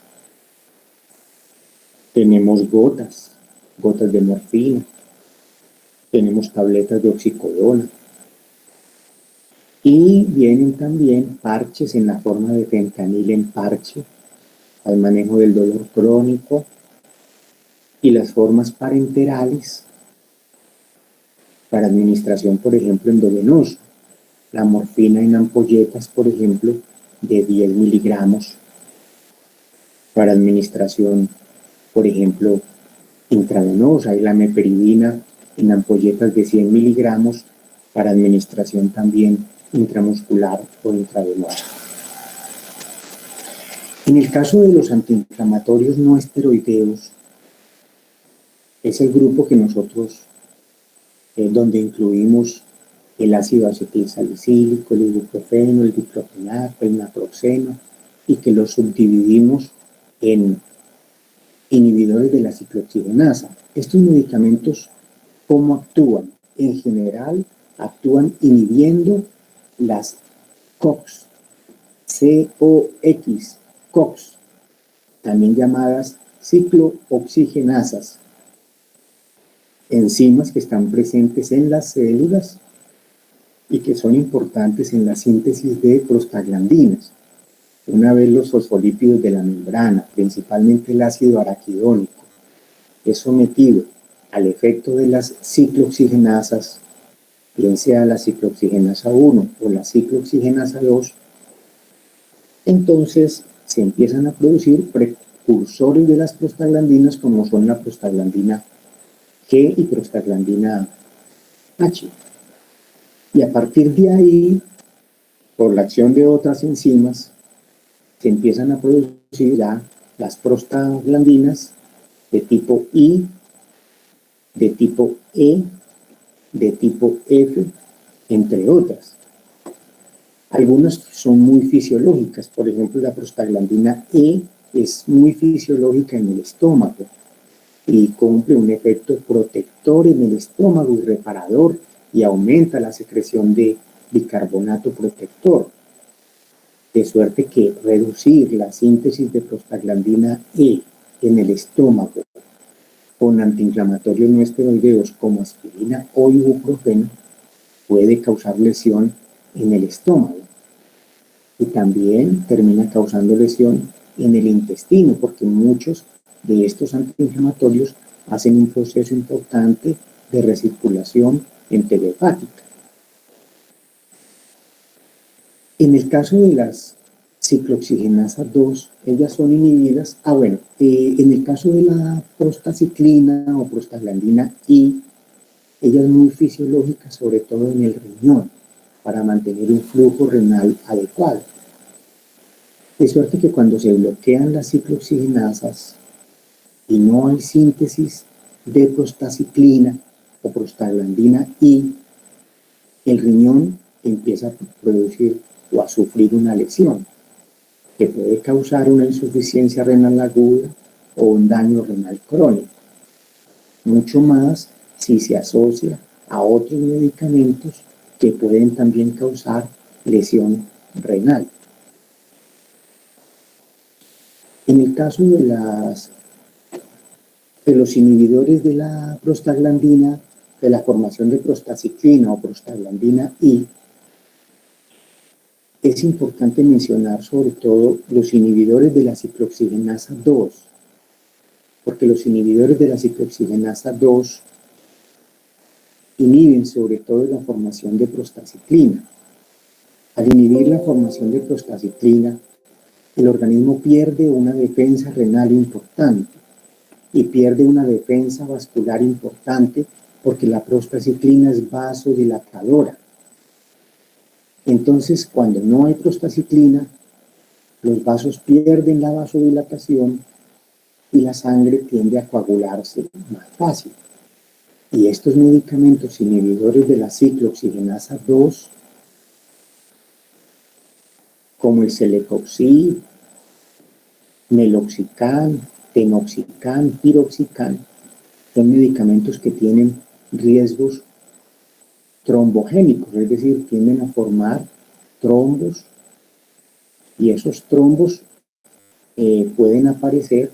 Tenemos gotas de morfina. Tenemos tabletas de oxicodona. Y vienen también parches en la forma de fentanil en parche, al manejo del dolor crónico, y las formas parenterales para administración, por ejemplo, endovenosa. La morfina en ampolletas, por ejemplo, de 10 miligramos para administración, por ejemplo, intravenosa, y la meperidina en ampolletas de 100 miligramos para administración también intramuscular o intravenosa. En el caso de los antiinflamatorios no esteroideos, es el grupo que nosotros, donde incluimos el ácido acetilsalicílico, el ibuprofeno, el diclofenaco, el naproxeno, y que los subdividimos en inhibidores de la ciclooxigenasa. Estos medicamentos, ¿cómo actúan? En general, actúan inhibiendo las COX, COX, también llamadas ciclooxigenasas, enzimas que están presentes en las células y que son importantes en la síntesis de prostaglandinas. Una vez los fosfolípidos de la membrana, principalmente el ácido araquidónico, es sometido al efecto de las ciclooxigenasas, bien sea la ciclooxigenasa 1 o la ciclooxigenasa 2, entonces se empiezan a producir precursores de las prostaglandinas, como son la prostaglandina G y prostaglandina H. Y a partir de ahí, por la acción de otras enzimas, se empiezan a producir ya las prostaglandinas de tipo I, de tipo E, de tipo F, entre otras. Algunas son muy fisiológicas, por ejemplo, la prostaglandina E es muy fisiológica en el estómago y cumple un efecto protector en el estómago y reparador, y aumenta la secreción de bicarbonato protector, de suerte que reducir la síntesis de prostaglandina E en el estómago con antiinflamatorios no esteroideos como aspirina o ibuprofeno puede causar lesión en el estómago, y también termina causando lesión en el intestino, porque muchos de estos antiinflamatorios hacen un proceso importante de recirculación enterohepática. En el caso de las ciclooxigenasas 2, ellas son inhibidas. En el caso de la prostaciclina o prostaglandina I, ella es muy fisiológica, sobre todo en el riñón, para mantener un flujo renal adecuado. De suerte que cuando se bloquean las ciclooxigenasas y no hay síntesis de prostaciclina o prostaglandina I, el riñón empieza a producir o a sufrir una lesión. que puede causar una insuficiencia renal aguda o un daño renal crónico. Mucho más si se asocia a otros medicamentos que pueden también causar lesión renal. En el caso de los inhibidores de la prostaglandina, de la formación de prostaciclina o prostaglandina I, es importante mencionar sobre todo los inhibidores de la ciclooxigenasa 2, porque los inhibidores de la ciclooxigenasa 2 inhiben sobre todo la formación de prostaciclina. Al inhibir la formación de prostaciclina, el organismo pierde una defensa renal importante y pierde una defensa vascular importante porque la prostaciclina es vasodilatadora. Entonces, cuando no hay prostaciclina, los vasos pierden la vasodilatación y la sangre tiende a coagularse más fácil. Y estos medicamentos inhibidores de la ciclooxigenasa 2, como el celecoxib, meloxicam, tenoxicam, piroxicam, son medicamentos que tienen riesgos trombogénicos, es decir, tienden a formar trombos y esos trombos pueden aparecer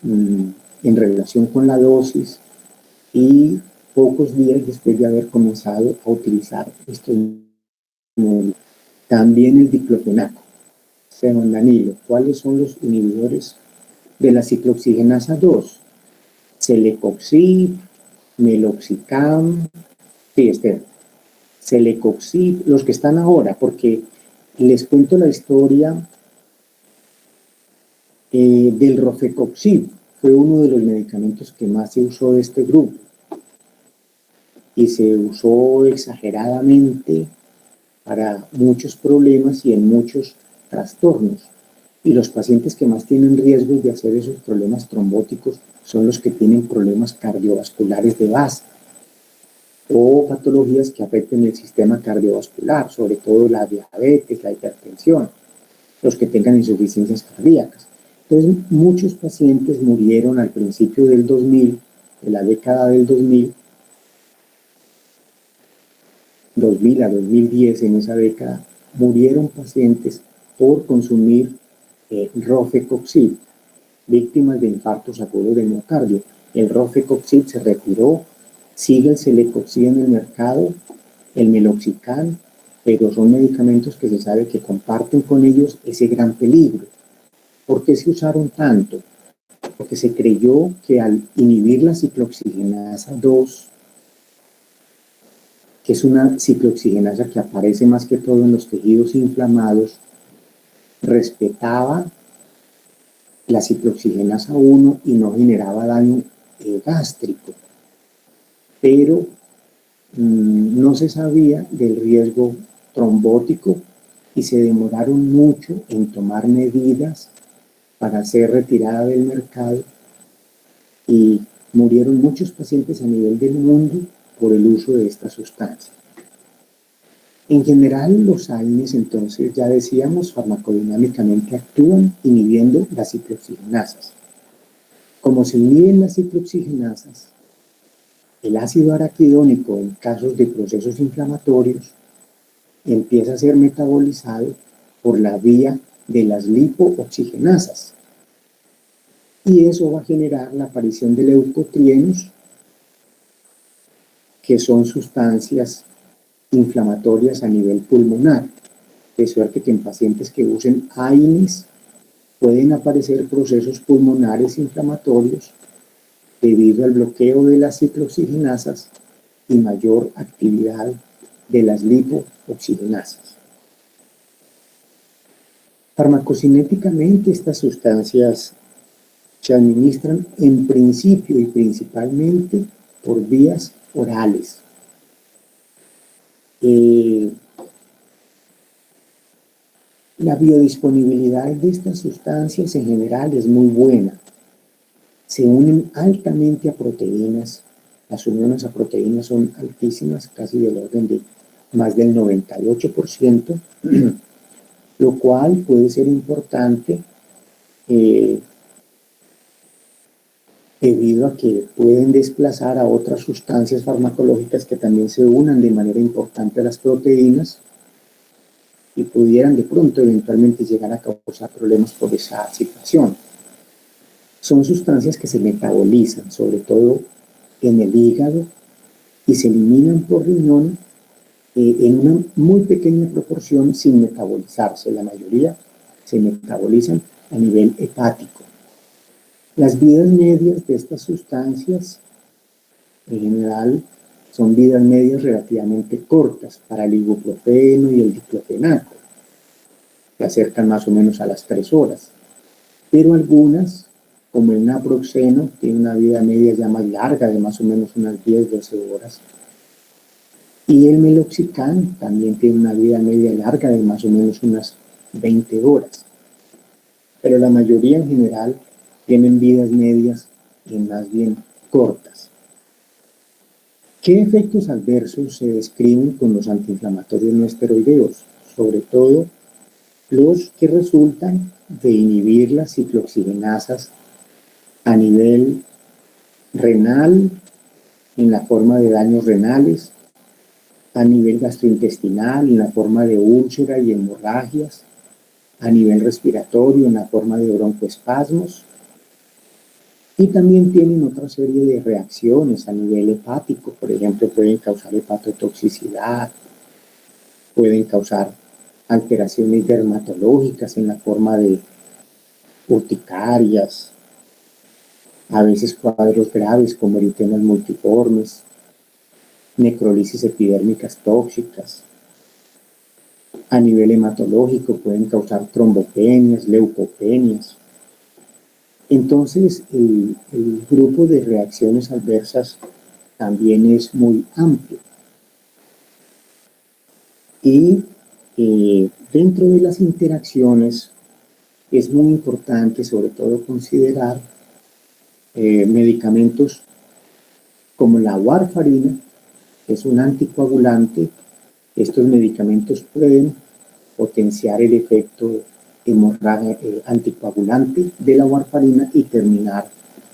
en relación con la dosis y pocos días después de haber comenzado a utilizar estos medicamentos. También el diclofenaco, fentanilo. ¿Cuáles son los inhibidores de la ciclooxigenasa 2? Celecoxib, meloxicam, celecoxib, los que están ahora, porque les cuento la historia del rofecoxib. Fue uno de los medicamentos que más se usó de este grupo y se usó exageradamente para muchos problemas y en muchos trastornos. Y los pacientes que más tienen riesgos de hacer esos problemas trombóticos son los que tienen problemas cardiovasculares de base o patologías que afecten el sistema cardiovascular, sobre todo la diabetes, la hipertensión, los que tengan insuficiencias cardíacas. Entonces, muchos pacientes murieron al principio del 2000, de la década del 2000 a 2010, en esa década, murieron pacientes por consumir rofecoxib, víctimas de infartos agudos de miocardio. El rofecoxib se retiró, sigue el celecoxib en el mercado, el meloxicam, pero son medicamentos que se sabe que comparten con ellos ese gran peligro. ¿Por qué se usaron tanto? Porque se creyó que al inhibir la ciclooxigenasa 2, que es una ciclooxigenasa que aparece más que todo en los tejidos inflamados, respetaba la ciclooxigenasa 1 y no generaba daño gástrico. Pero no se sabía del riesgo trombótico y se demoraron mucho en tomar medidas para ser retirada del mercado y murieron muchos pacientes a nivel del mundo por el uso de esta sustancia. En general, los AINES, entonces, ya decíamos, farmacodinámicamente actúan inhibiendo las ciclooxigenasas. Como se inhiben las ciclooxigenasas, el ácido araquidónico en casos de procesos inflamatorios empieza a ser metabolizado por la vía de las lipooxigenasas. Y eso va a generar la aparición de leucotrienos, que son sustancias inflamatorias a nivel pulmonar, de suerte que en pacientes que usen AINES pueden aparecer procesos pulmonares inflamatorios debido al bloqueo de las ciclooxigenasas y mayor actividad de las lipooxigenasas. Farmacocinéticamente, estas sustancias se administran en principio y principalmente por vías orales. La biodisponibilidad de estas sustancias en general es muy buena. Se unen altamente a proteínas. Las uniones a proteínas son altísimas, casi del orden de más del 98%. lo cual puede ser importante debido a que pueden desplazar a otras sustancias farmacológicas que también se unan de manera importante a las proteínas y pudieran de pronto eventualmente llegar a causar problemas por esa situación. Son sustancias que se metabolizan, sobre todo en el hígado, y se eliminan por riñón en una muy pequeña proporción sin metabolizarse. La mayoría se metabolizan a nivel hepático. Las vidas medias de estas sustancias, en general, son vidas medias relativamente cortas para el ibuprofeno y el diclofenaco. Se acercan más o menos a las 3 horas. Pero algunas, como el naproxeno, tiene una vida media ya más larga, de más o menos unas 10-12 horas. Y el meloxicam también tiene una vida media larga de más o menos unas 20 horas. Pero la mayoría en general tienen vidas medias y más bien cortas. ¿Qué efectos adversos se describen con los antiinflamatorios no esteroideos? Sobre todo los que resultan de inhibir las ciclooxigenasas a nivel renal, en la forma de daños renales, a nivel gastrointestinal, en la forma de úlcera y hemorragias, a nivel respiratorio, en la forma de broncoespasmos, y también tienen otra serie de reacciones a nivel hepático. Por ejemplo, pueden causar hepatotoxicidad, pueden causar alteraciones dermatológicas en la forma de urticarias, a veces cuadros graves como eritemas multiformes, necrolisis epidérmicas tóxicas. A nivel hematológico pueden causar trombopenias, leucopenias. Entonces, el grupo de reacciones adversas también es muy amplio. Y dentro de las interacciones es muy importante, sobre todo, considerar medicamentos como la warfarina, que es un anticoagulante. Estos medicamentos pueden potenciar el efecto anticoagulante de la warfarina y terminar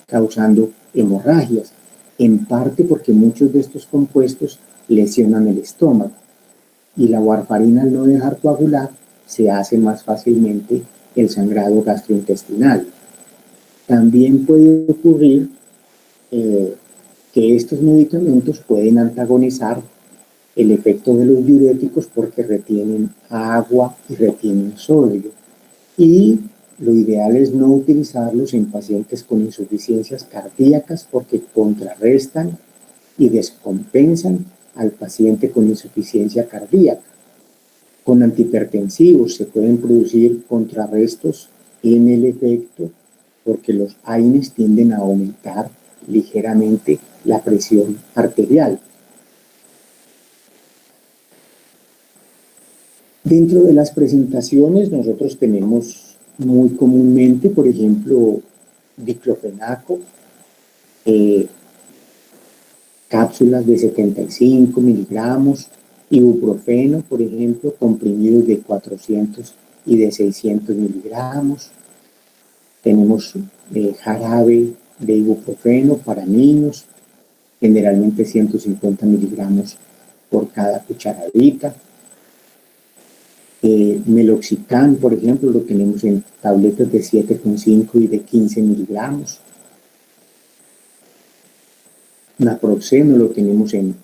causando hemorragias, en parte porque muchos de estos compuestos lesionan el estómago y la warfarina, al no dejar coagular, se hace más fácilmente el sangrado gastrointestinal. También puede ocurrir que estos medicamentos pueden antagonizar el efecto de los diuréticos porque retienen agua y retienen sodio. Y lo ideal es no utilizarlos en pacientes con insuficiencias cardíacas porque contrarrestan y descompensan al paciente con insuficiencia cardíaca. Con antihipertensivos se pueden producir contrarrestos en el efecto porque los AINES tienden a aumentar ligeramente la presión arterial. Dentro de las presentaciones nosotros tenemos muy comúnmente, por ejemplo, diclofenaco, cápsulas de 75 miligramos, ibuprofeno, por ejemplo, comprimidos de 400 y de 600 miligramos. Tenemos jarabe de ibuprofeno para niños, generalmente 150 miligramos por cada cucharadita. Meloxicam, por ejemplo, lo tenemos en tabletas de 7,5 y de 15 miligramos. Naproxeno lo tenemos en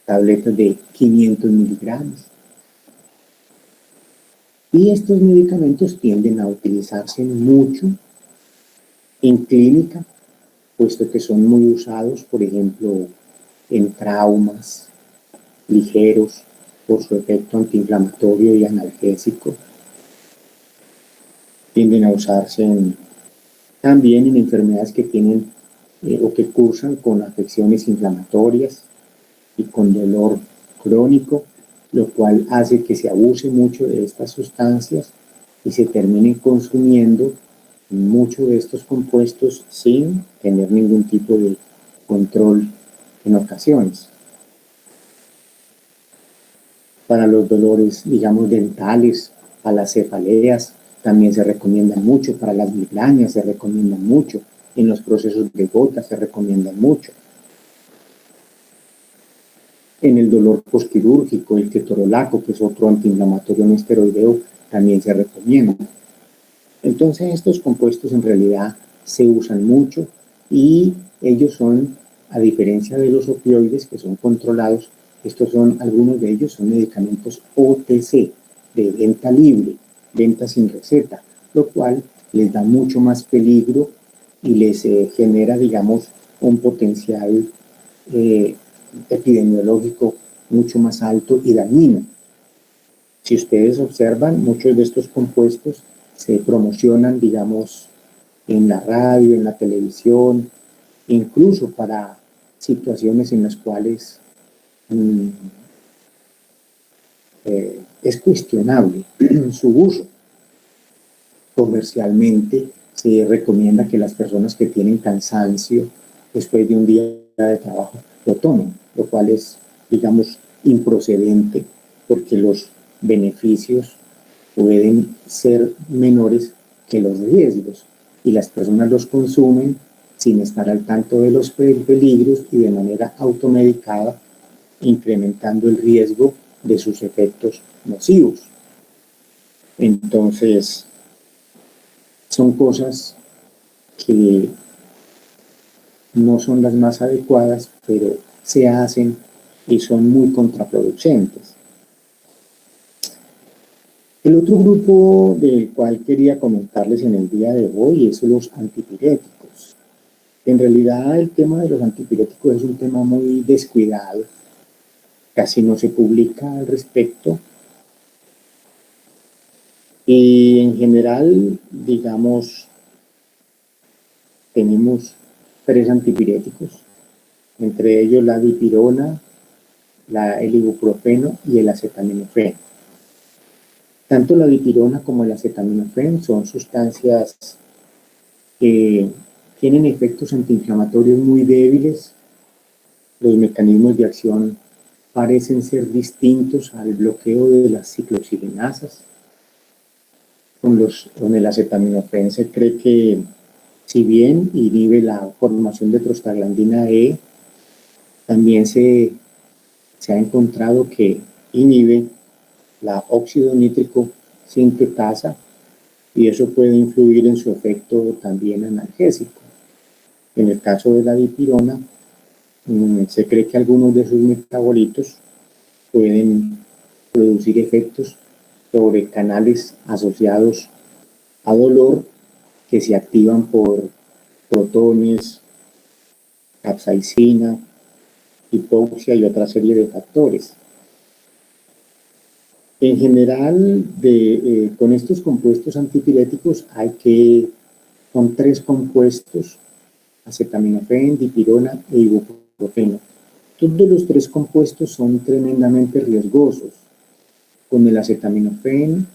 tabletas de 500 miligramos. Y estos medicamentos tienden a utilizarse mucho en clínica, puesto que son muy usados, por ejemplo, en traumas ligeros, por su efecto antiinflamatorio y analgésico. Tienden a usarse también en enfermedades que tienen o que cursan con afecciones inflamatorias y con dolor crónico, lo cual hace que se abuse mucho de estas sustancias y se terminen consumiendo muchos de estos compuestos sin tener ningún tipo de control en ocasiones. Para los dolores, digamos, dentales, a las cefaleas también se recomiendan mucho, para las migrañas se recomiendan mucho, en los procesos de gota se recomiendan mucho. En el dolor postquirúrgico, el ketorolaco, que es otro antiinflamatorio no esteroideo, también se recomienda. Entonces estos compuestos en realidad se usan mucho y ellos son, a diferencia de los opioides que son controlados, algunos de ellos son medicamentos OTC, de venta libre, venta sin receta, lo cual les da mucho más peligro y les genera, digamos, un potencial epidemiológico mucho más alto y dañino. Si ustedes observan, muchos de estos compuestos se promocionan, digamos, en la radio, en la televisión, incluso para situaciones en las cuales es cuestionable su uso. Comercialmente se recomienda que las personas que tienen cansancio después de un día de trabajo lo tomen, lo cual es, digamos, improcedente porque los beneficios pueden ser menores que los riesgos y las personas los consumen sin estar al tanto de los peligros y de manera automedicada, incrementando el riesgo de sus efectos nocivos. Entonces, son cosas que no son las más adecuadas, pero se hacen y son muy contraproducentes. El otro grupo del cual quería comentarles en el día de hoy es los antipiréticos. En realidad el tema de los antipiréticos es un tema muy descuidado, casi no se publica al respecto y en general, digamos, tenemos 3 antipiréticos, entre ellos la dipirona, el ibuprofeno y el acetaminofén. Tanto la dipirona como el acetaminofén son sustancias que tienen efectos antiinflamatorios muy débiles. Los mecanismos de acción parecen ser distintos al bloqueo de las ciclooxigenasas. Con el acetaminofén se cree que, si bien inhibe la formación de prostaglandina E, también se ha encontrado que inhibe la óxido nítrico sintetasa y eso puede influir en su efecto también analgésico. En el caso de la dipirona, se cree que algunos de sus metabolitos pueden producir efectos sobre canales asociados a dolor que se activan por protones, capsaicina, hipoxia y otra serie de factores. En general, con estos compuestos antipiréticos son 3 compuestos: acetaminofén, dipirona e ibuprofeno. Todos los 3 compuestos son tremendamente riesgosos. Con el acetaminofén,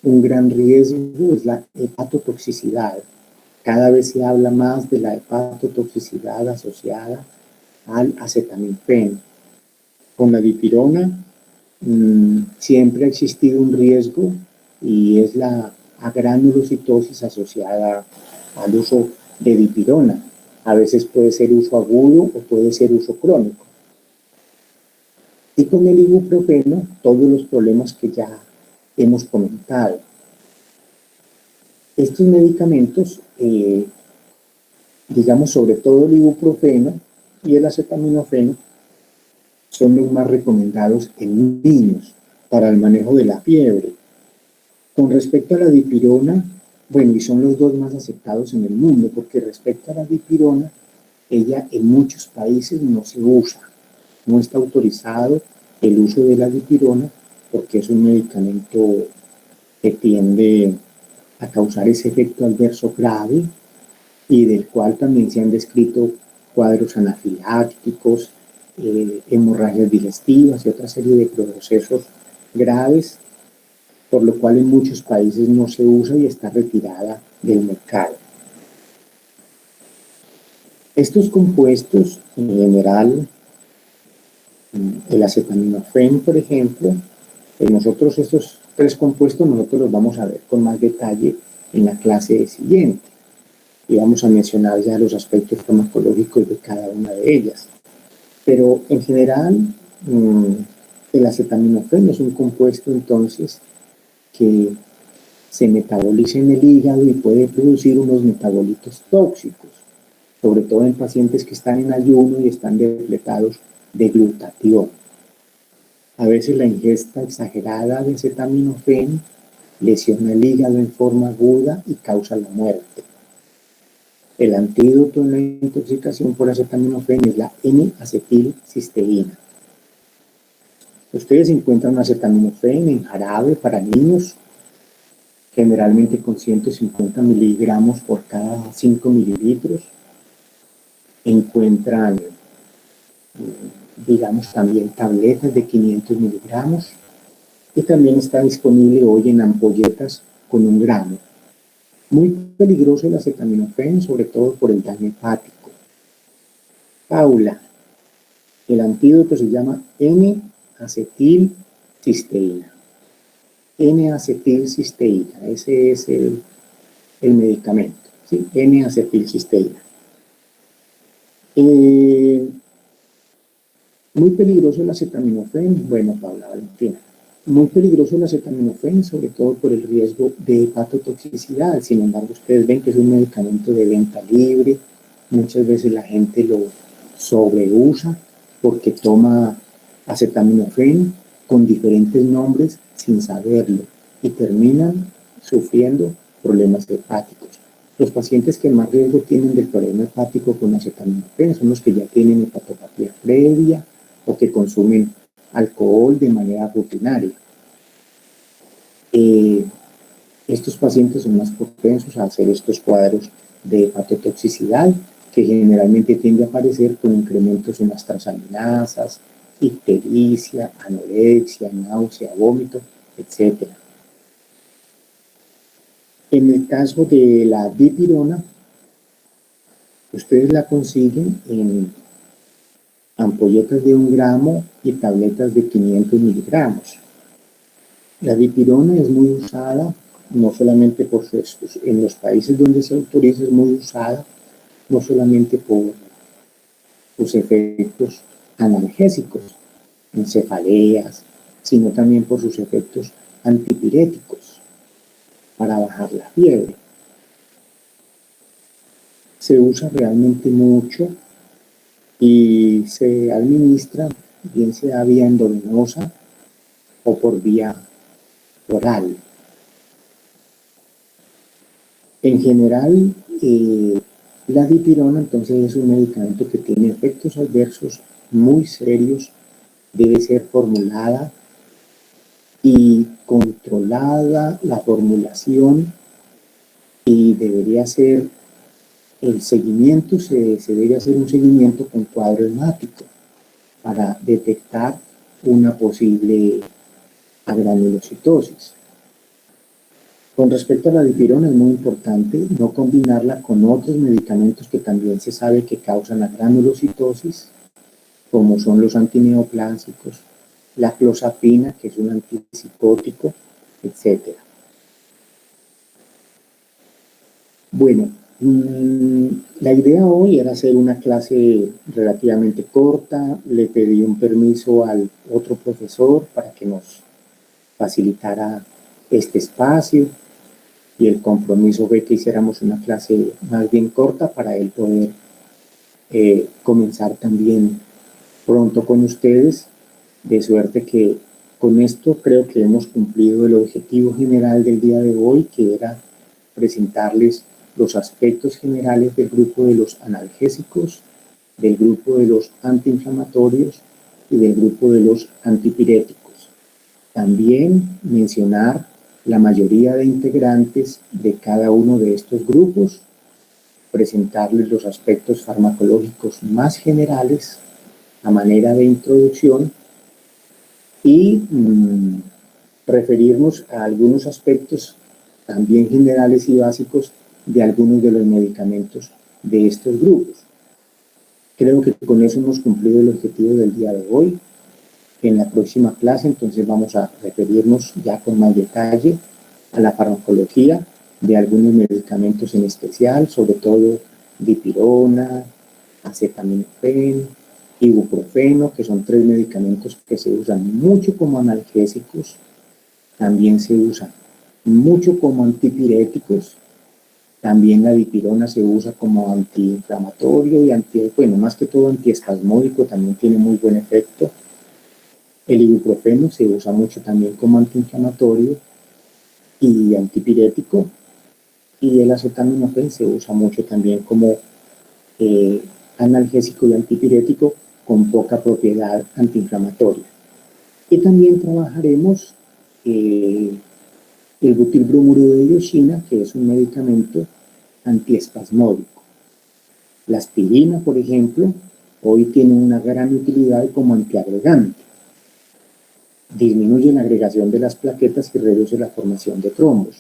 un gran riesgo es la hepatotoxicidad. Cada vez se habla más de la hepatotoxicidad asociada al acetaminofén. Con la dipirona, siempre ha existido un riesgo y es la agranulocitosis asociada al uso de dipirona. A veces puede ser uso agudo o puede ser uso crónico. Y con el ibuprofeno, todos los problemas que ya hemos comentado. Estos medicamentos, digamos sobre todo el ibuprofeno y el acetaminofeno, son los más recomendados en niños para el manejo de la fiebre. Con respecto a la dipirona, bueno, y son los 2 más aceptados en el mundo, porque respecto a la dipirona, ella en muchos países no se usa, no está autorizado el uso de la dipirona porque es un medicamento que tiende a causar ese efecto adverso grave y del cual también se han descrito cuadros anafilácticos, hemorragias digestivas y otra serie de procesos graves, por lo cual en muchos países no se usa y está retirada del mercado. Estos compuestos, en general, el acetaminofén, por ejemplo, Nosotros estos tres compuestos nosotros los vamos a ver con más detalle en la clase siguiente y vamos a mencionar ya los aspectos farmacológicos de cada una de ellas. Pero en general, el acetaminofén es un compuesto entonces que se metaboliza en el hígado y puede producir unos metabolitos tóxicos, sobre todo en pacientes que están en ayuno y están depletados de glutatión. A veces la ingesta exagerada de acetaminofén lesiona el hígado en forma aguda y causa la muerte. El antídoto en la intoxicación por acetaminofén es la N-acetilcisteína. Ustedes encuentran acetaminofén en jarabe para niños, generalmente con 150 miligramos por cada 5 mililitros. Encuentran, digamos, también tabletas de 500 miligramos y también está disponible hoy en ampolletas con 1 gramo. Muy peligroso el acetaminofén, sobre todo por el daño hepático. Paula, el antídoto se llama N-acetilcisteína. N-acetilcisteína, ese es el medicamento, ¿sí? N-acetilcisteína. Muy peligroso el acetaminofén, bueno, Paula Valentina, muy peligroso el acetaminofén, sobre todo por el riesgo de hepatotoxicidad. Sin embargo, ustedes ven que es un medicamento de venta libre. Muchas veces la gente lo sobreusa porque toma acetaminofén con diferentes nombres sin saberlo y terminan sufriendo problemas hepáticos. Los pacientes que más riesgo tienen del problema hepático con acetaminofén son los que ya tienen hepatopatía previa o que consumen alcohol de manera rutinaria. Estos pacientes son más propensos a hacer estos cuadros de hepatotoxicidad que generalmente tiende a aparecer con incrementos en las transaminasas, ictericia, anorexia, náusea, vómito, etc. En el caso de la dipirona, ustedes la consiguen en ampolletas de 1 gramo y tabletas de 500 miligramos. La dipirona es muy usada, no solamente por en los países donde se autoriza, es muy usada, no solamente por sus efectos analgésicos, en cefaleas, sino también por sus efectos antipiréticos, para bajar la fiebre. Se usa realmente mucho y se administra, bien sea vía endovenosa o por vía oral. En general, la dipirona entonces es un medicamento que tiene efectos adversos muy serios, debe ser formulada y controlada la formulación y debería ser el seguimiento, se debe hacer un seguimiento con cuadro hemático para detectar una posible agranulocitosis. Con respecto a la dipirona es muy importante no combinarla con otros medicamentos que también se sabe que causan la granulocitosis, como son los antineoplásicos, la clozapina, que es un antipsicótico, etc. Bueno, la idea hoy era hacer una clase relativamente corta. Le pedí un permiso al otro profesor para que nos facilitara este espacio y el compromiso fue que hiciéramos una clase más bien corta para él poder comenzar también pronto con ustedes, de suerte que con esto creo que hemos cumplido el objetivo general del día de hoy, que era presentarles los aspectos generales del grupo de los analgésicos, del grupo de los antiinflamatorios y del grupo de los antipiréticos. También mencionar la mayoría de integrantes de cada uno de estos grupos, presentarles los aspectos farmacológicos más generales a manera de introducción y referirnos a algunos aspectos también generales y básicos de algunos de los medicamentos de estos grupos. Creo que con eso hemos cumplido el objetivo del día de hoy. en la próxima clase. Entonces vamos a referirnos ya con más detalle a la farmacología de algunos medicamentos en especial, sobre todo dipirona, acetaminofén, ibuprofeno, que son 3 medicamentos que se usan mucho como analgésicos, también se usan mucho como antipiréticos, también la dipirona se usa como antiinflamatorio y bueno, más que todo antiespasmódico, también tiene muy buen efecto. El ibuprofeno se usa mucho también como antiinflamatorio y antipirético, y el acetaminofén se usa mucho también como analgésico y antipirético con poca propiedad antiinflamatoria. Y también trabajaremos el butilbromuro de dioxina, que es un medicamento antiespasmódico. La aspirina, por ejemplo, hoy tiene una gran utilidad como antiagregante. Disminuye la agregación de las plaquetas y reduce la formación de trombos.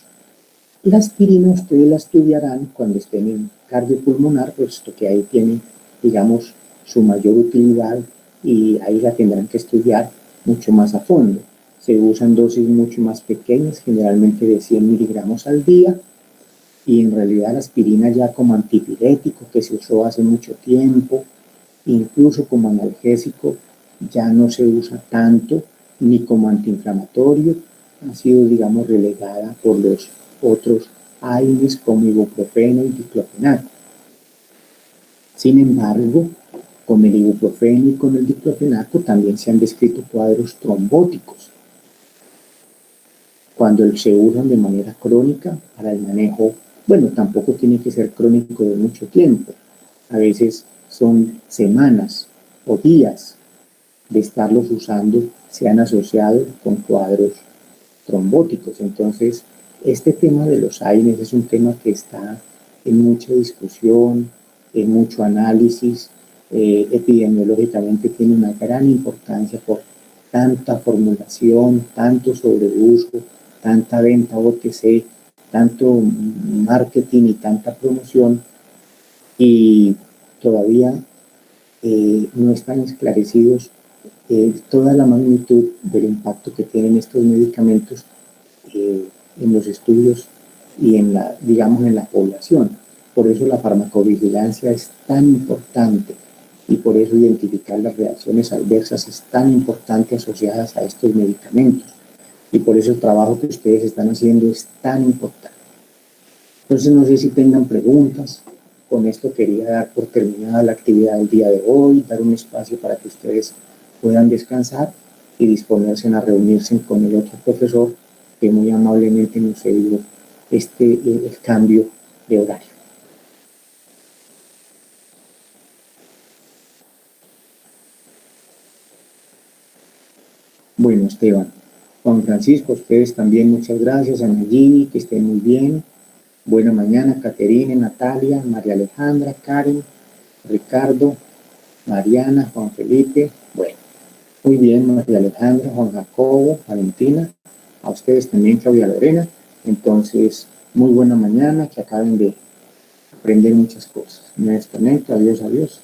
La aspirina ustedes la estudiarán cuando estén en cardiopulmonar, puesto que ahí tiene, digamos, su mayor utilidad y ahí la tendrán que estudiar mucho más a fondo. Se usan dosis mucho más pequeñas, generalmente de 100 miligramos al día, y en realidad la aspirina ya como antipirético, que se usó hace mucho tiempo, incluso como analgésico, ya no se usa tanto, ni como antiinflamatorio, ha sido, digamos, relegada por los otros AINES como ibuprofeno y diclofenaco. Sin embargo, con el ibuprofeno y con el diclofenaco también se han descrito cuadros trombóticos cuando se usan de manera crónica para el manejo. Bueno, tampoco tiene que ser crónico de mucho tiempo, a veces son semanas o días de estarlos usando, se han asociado con cuadros trombóticos. Entonces, este tema de los AINES es un tema que está en mucha discusión, en mucho análisis, epidemiológicamente tiene una gran importancia por tanta formulación, tanto sobreuso, tanta venta OTC, tanto marketing y tanta promoción, y todavía no están esclarecidos toda la magnitud del impacto que tienen estos medicamentos en los estudios y en la, digamos, en la población. Por eso la farmacovigilancia es tan importante y por eso identificar las reacciones adversas es tan importante asociadas a estos medicamentos, y por eso el trabajo que ustedes están haciendo es tan importante. Entonces, no sé si tengan preguntas. Con esto quería dar por terminada la actividad del día de hoy, dar un espacio para que ustedes puedan descansar y disponerse a reunirse con el otro profesor que muy amablemente nos cedió el cambio de horario. Bueno, Esteban, Juan Francisco, ustedes también muchas gracias. A Nayini, que estén muy bien. Buena mañana, Caterina, Natalia, María Alejandra, Karen, Ricardo, Mariana, Juan Felipe. Bueno, muy bien, María Alejandra, Juan Jacobo, Valentina, a ustedes también, Claudia Lorena. Entonces, muy buena mañana, que acaben de aprender muchas cosas. Me desconecto, adiós, adiós.